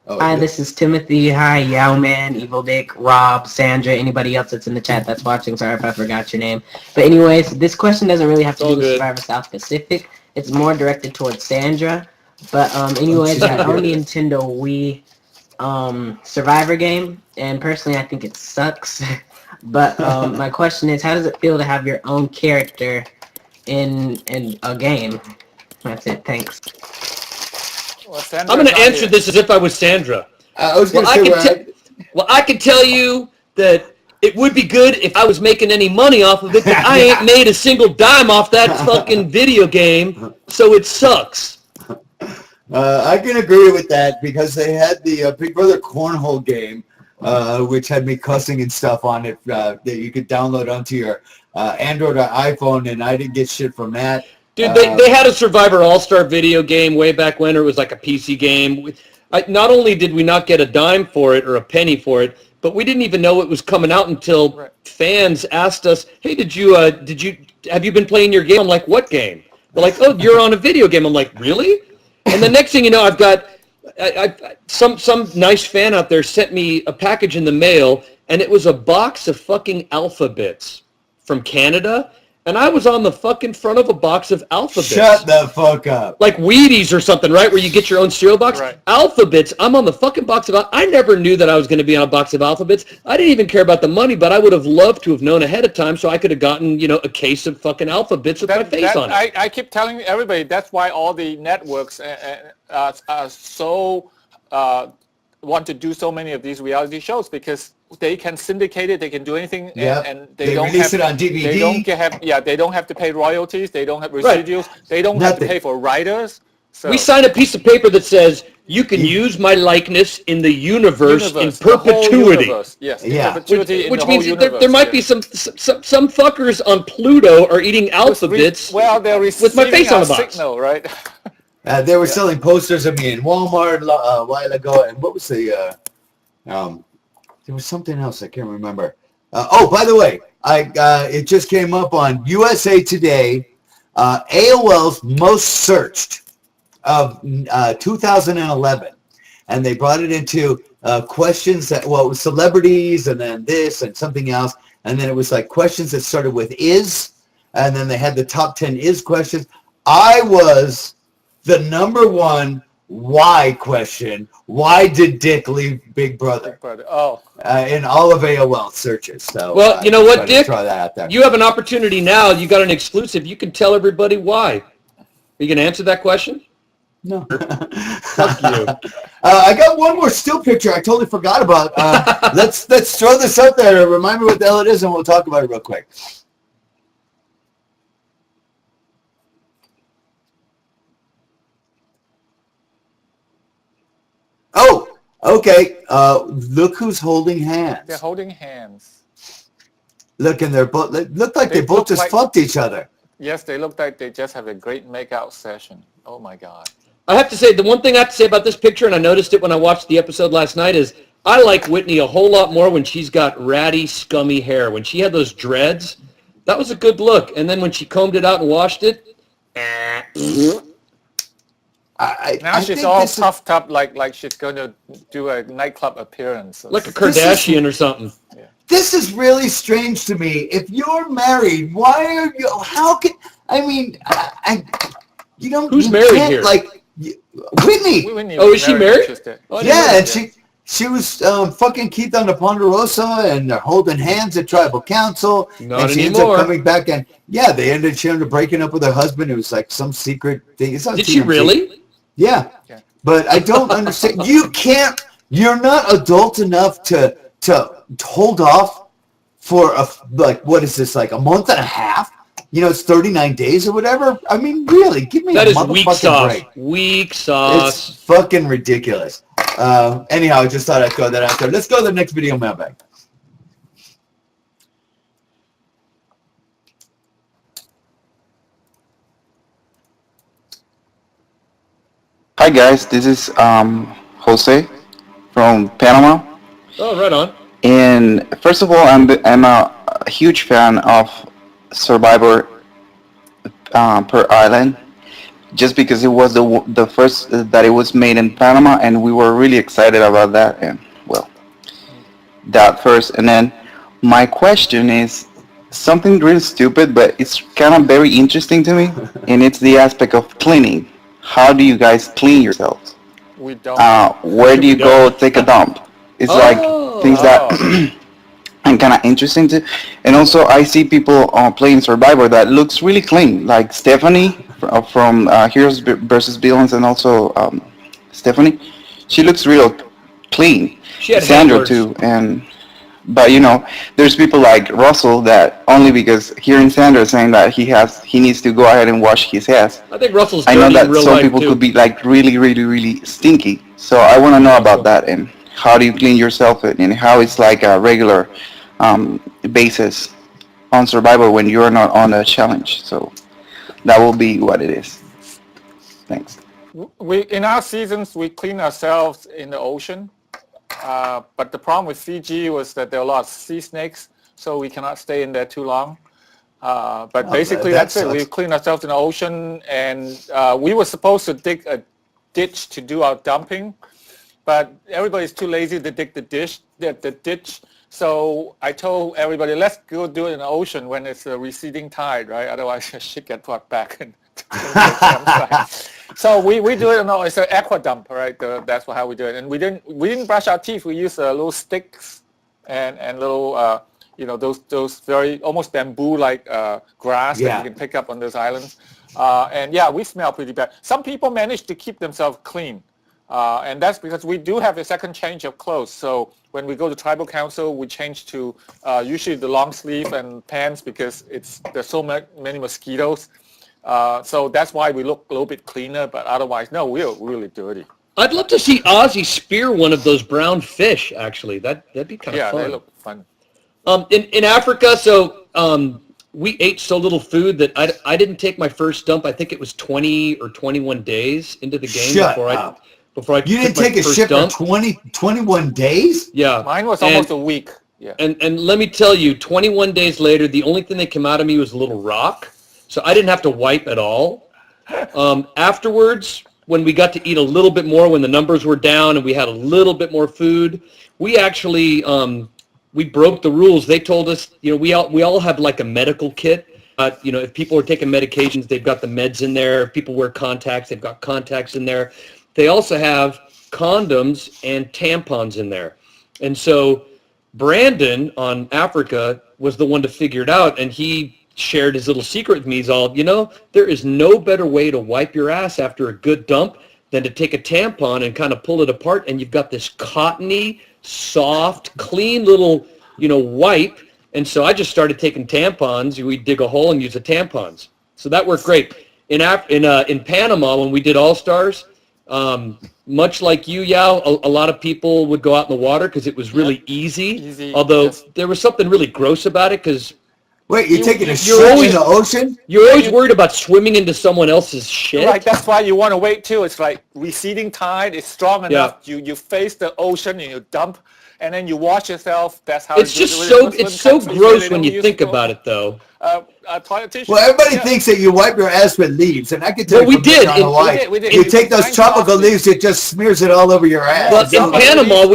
Oh, Hi, yeah. this is Timothy. Hi, Yao Man, Evil Dick, Rob, Sandra, anybody else that's in the chat that's watching. Sorry if I forgot your name. But anyways, this question doesn't really have to It's do all with good. Survivor South Pacific. It's more directed towards Sandra. But anyways, I own the Nintendo Wii Survivor game, and personally I think it sucks. But my question is, how does it feel to have your own character in a game? That's it. Thanks. Well, Sandra's I'm going to not answer here. this as if I was Sandra. I was going Well, to I say can where Well, I can tell you that it would be good if I was making any money off of it, but I ain't made a single dime off that fucking video game, so it sucks. I can agree with that because they had the Big Brother Cornhole game, which had me cussing and stuff on it that you could download onto your Android or iPhone, and I didn't get shit from that. Dude, they had a Survivor All-Star video game way back when, or it was like a PC game. Not only did we not get a dime for it or a penny for it, but we didn't even know it was coming out until fans asked us, "Hey, have you been playing your game?" I'm like, "What game?" They're like, "Oh, you're on a video game." I'm like, "Really?" And the next thing you know, I've got some nice fan out there sent me a package in the mail, and it was a box of fucking Alphabets from Canada. And I was on the fucking front of a box of Alphabets. Shut the fuck up. Like Wheaties or something, right? Where you get your own cereal box. Right. Alphabets. I'm on the fucking box of. I never knew that I was going to be on a box of Alphabets. I didn't even care about the money, but I would have loved to have known ahead of time, so I could have gotten, a case of fucking Alphabets with my face on it. I keep telling everybody that's why all the networks are so want to do so many of these reality shows, because they can syndicate it, they can do anything, and they don't release have, it on DVD. They don't have to pay royalties, they don't have residuals, they don't have to pay for writers. So We sign a piece of paper that says you can use my likeness in the universe in the whole perpetuity. universe, yes, in Yeah. perpetuity in Which the means whole there universe, might be yes. some fuckers on Pluto are eating Alphabets Well, they're with my face on a the box. signal, right? They were selling posters of me in Walmart a while ago, and what was the? There was something else I can't remember. By the way, it just came up on USA Today. AOL's most searched of 2011, and they brought it into questions that it was celebrities, and then this and something else, and then it was like questions that started with is, and then they had the top 10 is questions. I was the number one why question. Why did Dick leave Big Brother? In all of AOL searches. So, Well, you know what, Dick? Try that out there. You have an opportunity now. You got an exclusive. You can tell everybody why. Are you going to answer that question? No. Fuck you. I got one more still picture I totally forgot about. Let's throw this up there to remind me what the hell it is, and we'll talk about it real quick. Oh, okay. Look who's holding hands. They're holding hands. Look, and they're both look like they both look just like- fucked each other. Yes, they look like they just have a great makeout session. Oh my God. I have to say, the one thing I have to say about this picture, and I noticed it when I watched the episode last night, is I like Whitney a whole lot more when she's got ratty, scummy hair. When she had those dreads, that was a good look. And then when she combed it out and washed it, Now she's all puffed up like she's going to do a nightclub appearance. like a Kardashian or something. This is really strange to me. If you're married, why are you? How can? I mean, you don't. Who's you married can't, here? Like Whitney. Oh, is she married? Oh, I didn't know Yeah, that. and she was fucking Keith on the Ponderosa, and they're holding hands at tribal council. Not and she anymore. ends up coming back, and she ended up breaking up with her husband. It was like some secret thing. It's on Did she TMZ. really? Yeah. But I don't understand. You're not adult enough to hold off for what is this, like a month and a half? It's 39 days or whatever. I mean, really, give me That a is weak motherfucking sauce. break. Weak sauce. It's fucking ridiculous. Anyhow, I just thought I'd throw that out there. Let's go to the next video mailbag. Hi guys, this is Jose from Panama. Oh, right on. And first of all, I'm a huge fan of Survivor per Island, just because it was the first that it was made in Panama, and we were really excited about that. And well, that first, and then my question is something really stupid, but it's kind of very interesting to me, and it's the aspect of cleaning. How do you guys clean yourselves? We don't. Where do you go take a dump? It's like things that I'm kind of interesting to. And also, I see people playing Survivor that looks really clean, like Stephanie from Heroes vs. Villains, and also Stephanie. She looks real clean. She had Sandra handlers. too, but there's people like Russell that only because hearing Sandra saying that he needs to go ahead and wash his hands. I think Russell's I know dirty that in real some life people too. could be like really, really, really stinky. So I want to know about that and how do you clean yourself and how it's like a regular basis on Survivor when you're not on a challenge. So that will be what it is. Thanks. We in our seasons we clean ourselves in the ocean, but the problem with Fiji was that there are a lot of sea snakes, so we cannot stay in there too long. But basically that that's it. We sucks. clean ourselves in the ocean, and we were supposed to dig a ditch to do our dumping, but everybody's too lazy to dig the ditch. So I told everybody, let's go do it in the ocean when it's a receding tide, right? Otherwise, shit get brought back. So we do it. No, it's an aqua dump, right? That's how we do it. And we didn't brush our teeth. We used little sticks and little those very almost bamboo like grass that you can pick up on those islands. And yeah, we smell pretty bad. Some people manage to keep themselves clean. And that's because we do have a second change of clothes. So when we go to tribal council, we change to usually the long sleeve and pants because there's so many mosquitoes. So that's why we look a little bit cleaner. But otherwise, no, we're really dirty. I'd love to see Ozzy spear one of those brown fish. Actually, that'd be kind of fun. Yeah, they look fun. In Africa, so we ate so little food that I didn't take my first dump. I think it was 20 or 21 days into the game before I You didn't took my take a first ship dump. for 21 days? Yeah. Mine was almost a week. Yeah. And let me tell you, 21 days later, the only thing that came out of me was a little rock. So I didn't have to wipe at all. Afterwards, when we got to eat a little bit more, when the numbers were down and we had a little bit more food, we actually we broke the rules. They told us, we all have like a medical kit. If people are taking medications, they've got the meds in there. If people wear contacts, they've got contacts in there. They also have condoms and tampons in there. And so Brandon on Africa was the one to figure it out, and he shared his little secret with me. He's all, there is no better way to wipe your ass after a good dump than to take a tampon and kind of pull it apart, and you've got this cottony, soft, clean little, wipe. And so I just started taking tampons. We dig a hole and use the tampons. So that worked great. In Panama, when we did All-Stars, much like you, Yao, a lot of people would go out in the water because it was really easy. Although there was something really gross about it because Wait, you're taking a you're shit always- in the ocean? you're always worried about swimming into someone else's shit. Right, that's why you want to wait too. It's like receding tide is strong enough. You face the ocean and you dump, and then you wash yourself. That's how It's just so gross when you think about it, though. Politicians. Well, everybody thinks that you wipe your ass with leaves, and I can tell Well, you we from did. down Hawaii, we did. you It's take those fine tropical softly. leaves, it just smears it all over your ass. But in Somebody- Panama,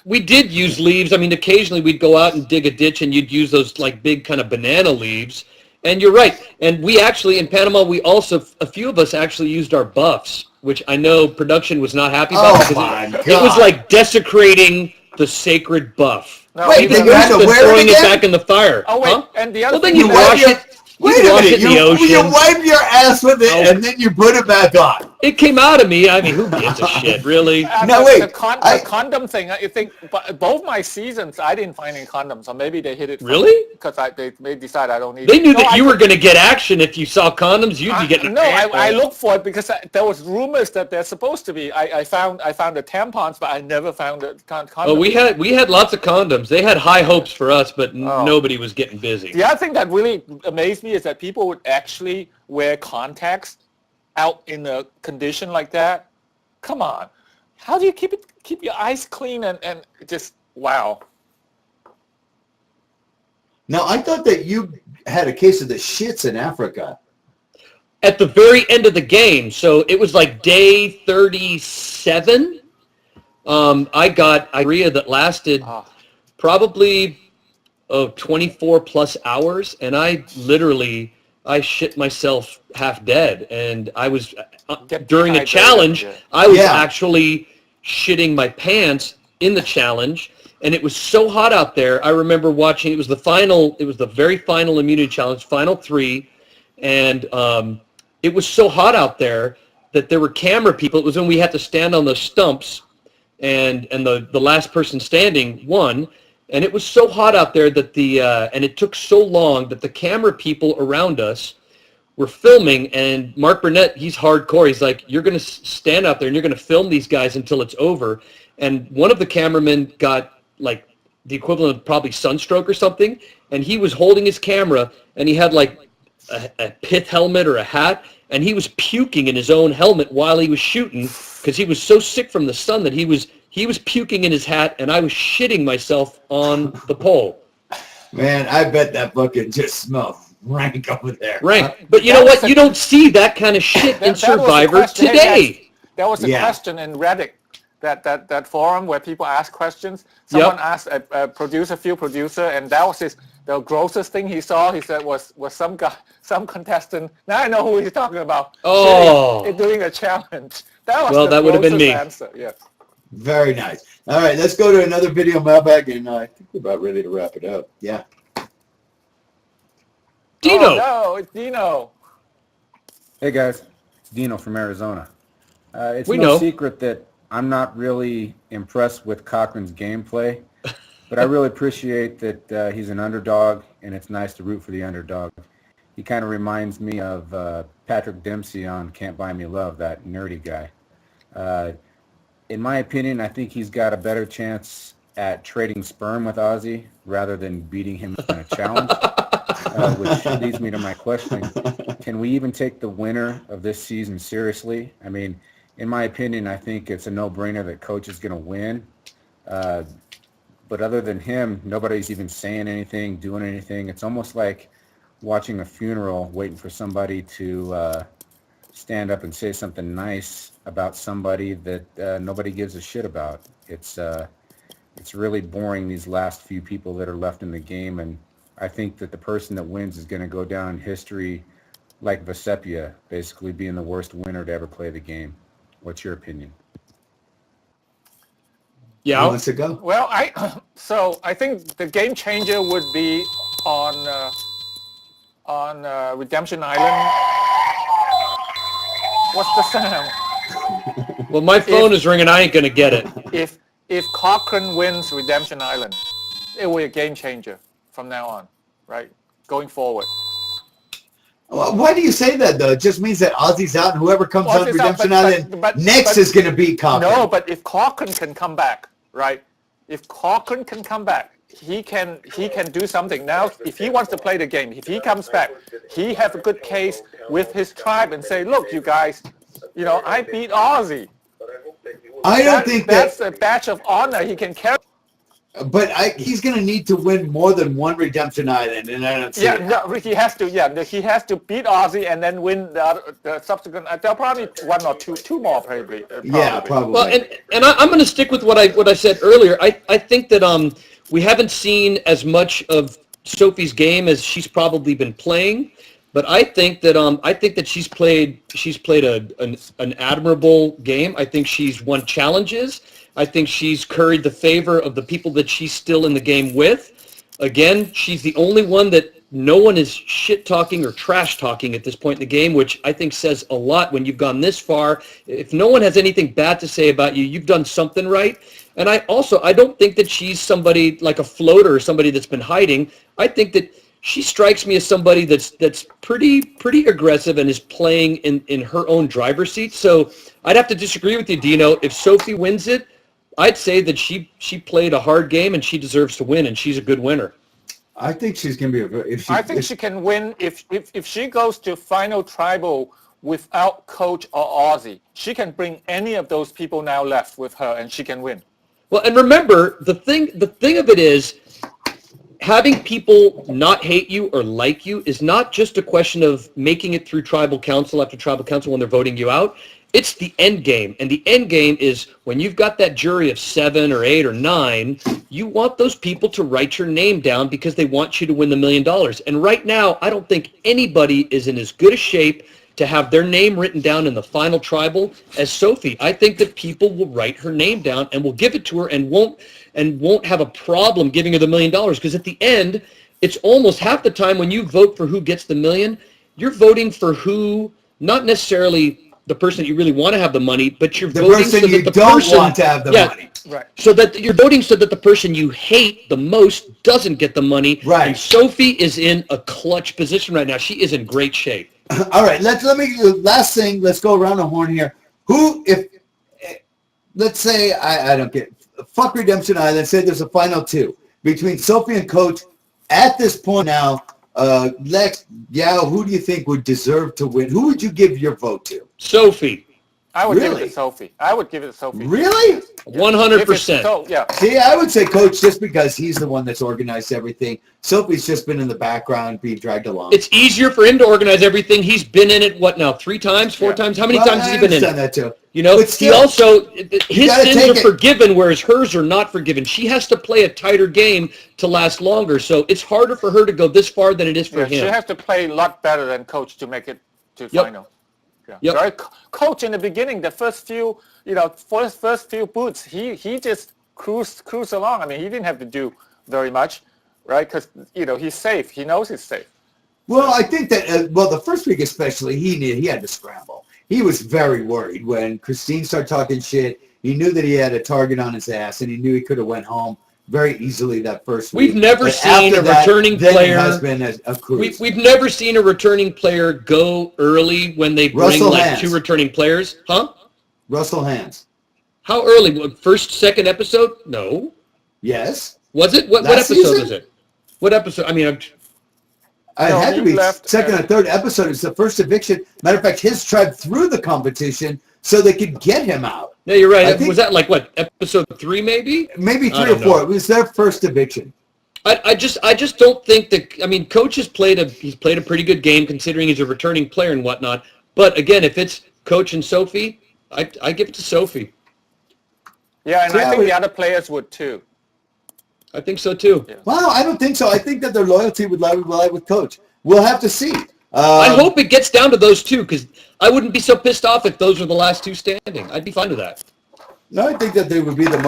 we did use leaves. I mean, occasionally we'd go out and dig a ditch, and you'd use those like big kind of banana leaves. And you're right. And we actually, in Panama, a few of us actually used our buffs, which I know production was not happy about Oh because my it was God. like desecrating the sacred buff. No, Wait, we then don't- you had to Than wear it throwing it again? back in the fire. Oh wait, Huh? and the other Well, then thing you is- wash it. Wait You a wash minute, it in the you ocean. wipe your ass with it, Oh. and then you put it back on. It came out of me. I mean, who gives a shit, really? No, the, wait, the condom thing. I think both my seasons, I didn't find any condoms, so maybe they hit it. Really? Because they decide I don't need. They knew No, that I you were could- going to get action if you saw condoms. You'd be getting. No, I looked for it because there was rumors that they're supposed to be. I found the tampons, but I never found the condoms. Oh, we had lots of condoms. They had high hopes for us, but nobody was getting busy. The other thing that really amazed me is that people would actually wear contacts out in a condition like that. Come on, how do you keep your eyes clean and just wow? Now, I thought that you had a case of the shits in Africa. At the very end of the game, so it was like day 37. I got diarrhea that lasted probably 24 plus hours, and I shit myself half dead, and I was during a dehydrated, challenge. yeah. I was Yeah. actually shitting my pants in the challenge, and it was so hot out there. I remember watching. It was the very final immunity challenge, final 3, and it was so hot out there that there were camera people. It was when we had to stand on the stumps, and the last person standing won. And it was so hot out there that and it took so long that the camera people around us were filming, and Mark Burnett, he's hardcore. He's like, you're going to stand out there and you're going to film these guys until it's over. And one of the cameramen got like the equivalent of probably sunstroke or something, and he was holding his camera, and he had like a pith helmet or a hat, and he was puking in his own helmet while he was shooting because he was so sick from the sun that he was puking in his hat, and I was shitting myself on the pole. Man, I bet that fucking just smelled rank over there. Rank. But you know what? You don't see that kind of shit in Survivor today. There was a question in Reddit, that forum where people ask questions. Someone asked a few producer, and that was the grossest thing he saw. He said was some guy, some contestant. Now I know who he's talking about. Oh, doing a challenge. That was that would have been me. Answer. Yeah. Very nice. All right, let's go to another video mailbag, and I think we're about ready to wrap it up. Yeah. Dino. Oh, no, it's Dino. Hey guys, it's Dino from Arizona. It's no secret that I'm not really impressed with Cochran's gameplay, but I really appreciate that he's an underdog, and it's nice to root for the underdog. He kind of reminds me of Patrick Dempsey on Can't Buy Me Love, that nerdy guy. In my opinion, I think he's got a better chance at trading sperm with Ozzy rather than beating him in a challenge, which leads me to my question. Can we even take the winner of this season seriously? I mean, in my opinion, I think it's a no-brainer that Coach is going to win. But other than him, nobody's even saying anything, doing anything. It's almost like watching a funeral, waiting for somebody to stand up and say something nice about somebody that nobody gives a shit about. It's really boring, these last few people that are left in the game, and I think that the person that wins is going to go down in history like Vesepia, basically being the worst winner to ever play the game. What's your opinion? Yeah. Who wants to go? Well, I think the game changer would be on Redemption Island. What's the sound? Well, my phone is ringing. I ain't gonna get it. If Cochran wins Redemption Island, it will be a game changer from now on, right? Going forward. Well, why do you say that, though? It just means that Ozzy's out, and whoever comes on Redemption Island next is going to beat Cochran. No, but if Cochran can come back, right? If Cochran can come back, he can do something. Now, if he wants to play the game, if he comes back, he have a good case with his tribe and say, look, you guys, I beat Ozzy. I don't think that's a badge of honor he can carry. But he's going to need to win more than one Redemption Island, and I don't see it. No, he has to. Yeah, he has to beat Ozzy and then win the subsequent. There'll probably one or two more, probably. Yeah, probably. Well, and I'm going to stick with what I said earlier. I think that we haven't seen as much of Sophie's game as she's probably been playing, but I think that she's played an admirable game. I think she's won challenges. I think she's curried the favor of the people that she's still in the game with. Again, she's the only one that no one is shit-talking or trash-talking at this point in the game, which I think says a lot when you've gone this far. If no one has anything bad to say about you, you've done something right. And I don't think that she's somebody like a floater or somebody that's been hiding. I think that she strikes me as somebody that's pretty aggressive and is playing in her own driver's seat. So I'd have to disagree with you, Dino. If Sophie wins it, I'd say that she played a hard game and she deserves to win, and she's a good winner. I think she's going to be I think she can win if she goes to final tribal without Coach or Ozzy. She can bring any of those people now left with her, and she can win. Well, and remember, the thing of it is, having people not hate you or like you is not just a question of making it through tribal council after tribal council when they're voting you out. It's the end game. And the end game is when you've got that jury of 7 or 8 or 9, you want those people to write your name down because they want you to win the $1 million. And right now, I don't think anybody is in as good a shape to have their name written down in the final tribal as Sophie. I think that people will write her name down and will give it to her and won't have a problem giving her the $1 million, because at the end, it's almost half the time when you vote for who gets the $1 million, you're voting for who, not necessarily the person that you really want to have the money, but you're voting so that the person want to have the money. Right. So that you're voting so that the person you hate the most doesn't get the money. Right. And Sophie is in a clutch position right now. She is in great shape. All right, let me last thing. Let's go around the horn here. Who, if let's say I don't get fuck Redemption Island. Say there's a final two between Sophie and Coach. At this point now, Lex, who do you think would deserve to win? Who would you give your vote to? Sophie. I would give Really? it to Sophie. I would give it to Sophie. Really? 100%. So, yeah. See, I would say Coach just because he's the one that's organized everything. Sophie's just been in the background, being dragged along. It's easier for him to organize everything. He's been in it, what now, 3 times, 4 times? How many times has he been in it? That too. You know, But he still, also, his gotta sins take are it. forgiven, whereas hers are not forgiven. She has to play a tighter game to last longer. So it's harder for her to go this far than it is for Yeah, she him. has to play a lot better than Coach to make it to Yep. final. Yeah. Yep. Right? Coach in the beginning, the first few, first few boots, he just cruised along. I mean, he didn't have to do very much, right? Because he's safe. He knows he's safe. Well, I think that the first week especially, he had to scramble. He was very worried when Christine started talking shit. He knew that he had a target on his ass, and he knew he could have went home very easily that first week. We've never But seen after a that, returning then player. It has been a cruise. We've never seen a returning player go early when they bring Russell like Hantz. 2 returning players. Huh? Russell Hantz. How early? What, first, second episode? No. Yes. Was it? What Last episode season? was it? What episode? I mean, It No, had to he be left second at- or third episode. It's the first eviction. Matter of fact, his tribe threw the competition so they could get him out. no, you're right. I think- Was that like what, episode 3 maybe? Maybe I 3 or don't 4. know. It was their first eviction. I just don't think that. I mean, Coach he's played a pretty good game considering he's a returning player and whatnot. But again, if it's Coach and Sophie, I give it to Sophie. Yeah, and So I I think would- the other players would too. I think so too. Yeah. Wow, I don't think so. I think that their loyalty would lie with Coach. We'll have to see. I hope it gets down to those 2 because I wouldn't be so pissed off if those were the last 2 standing. I'd be fine with that. No, I think that they would be the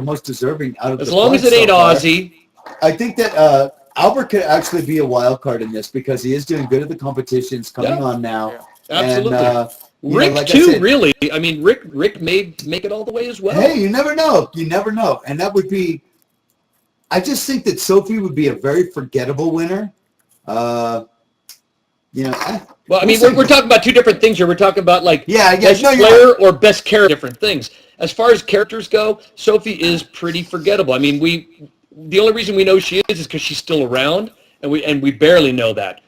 most deserving out of As the long as bunch it ain't so far. Aussie. I think that Albert could actually be a wild card in this because he is doing good at the competitions coming Yeah. on now. Yeah. Absolutely. And, Rick like I too, said, really. I mean, Rick may make it all the way as well. Hey, you never know. You never know. And that would be, I just think that Sophie would be a very forgettable winner. Well, I mean, we'll we're see. talking about 2 different things here. We're talking about like best no, you're player or best character, different things. As far as characters go, Sophie is pretty forgettable. I mean, the only reason we know she is because she's still around, and we barely know that.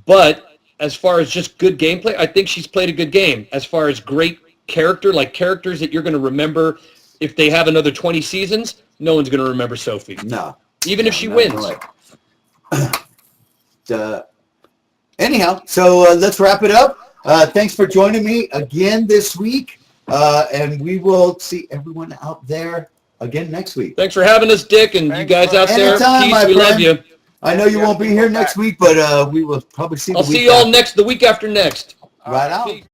But as far as just good gameplay, I think she's played a good game. As far as great character, like characters that you're going to remember if they have another 20 seasons, no one's going to remember Sophie. No. Even if she No, wins. no way. Anyhow, so let's wrap it up. Thanks for joining me again this week. And we will see everyone out there again next week. Thanks for having us, Dick, and you Thanks, guys out there. Anytime, my Peace, we love friend. you. I know you Yeah, won't be we'll here go next back. week, but we will probably see I'll the week see you all after. the week after next. Right on. Peace.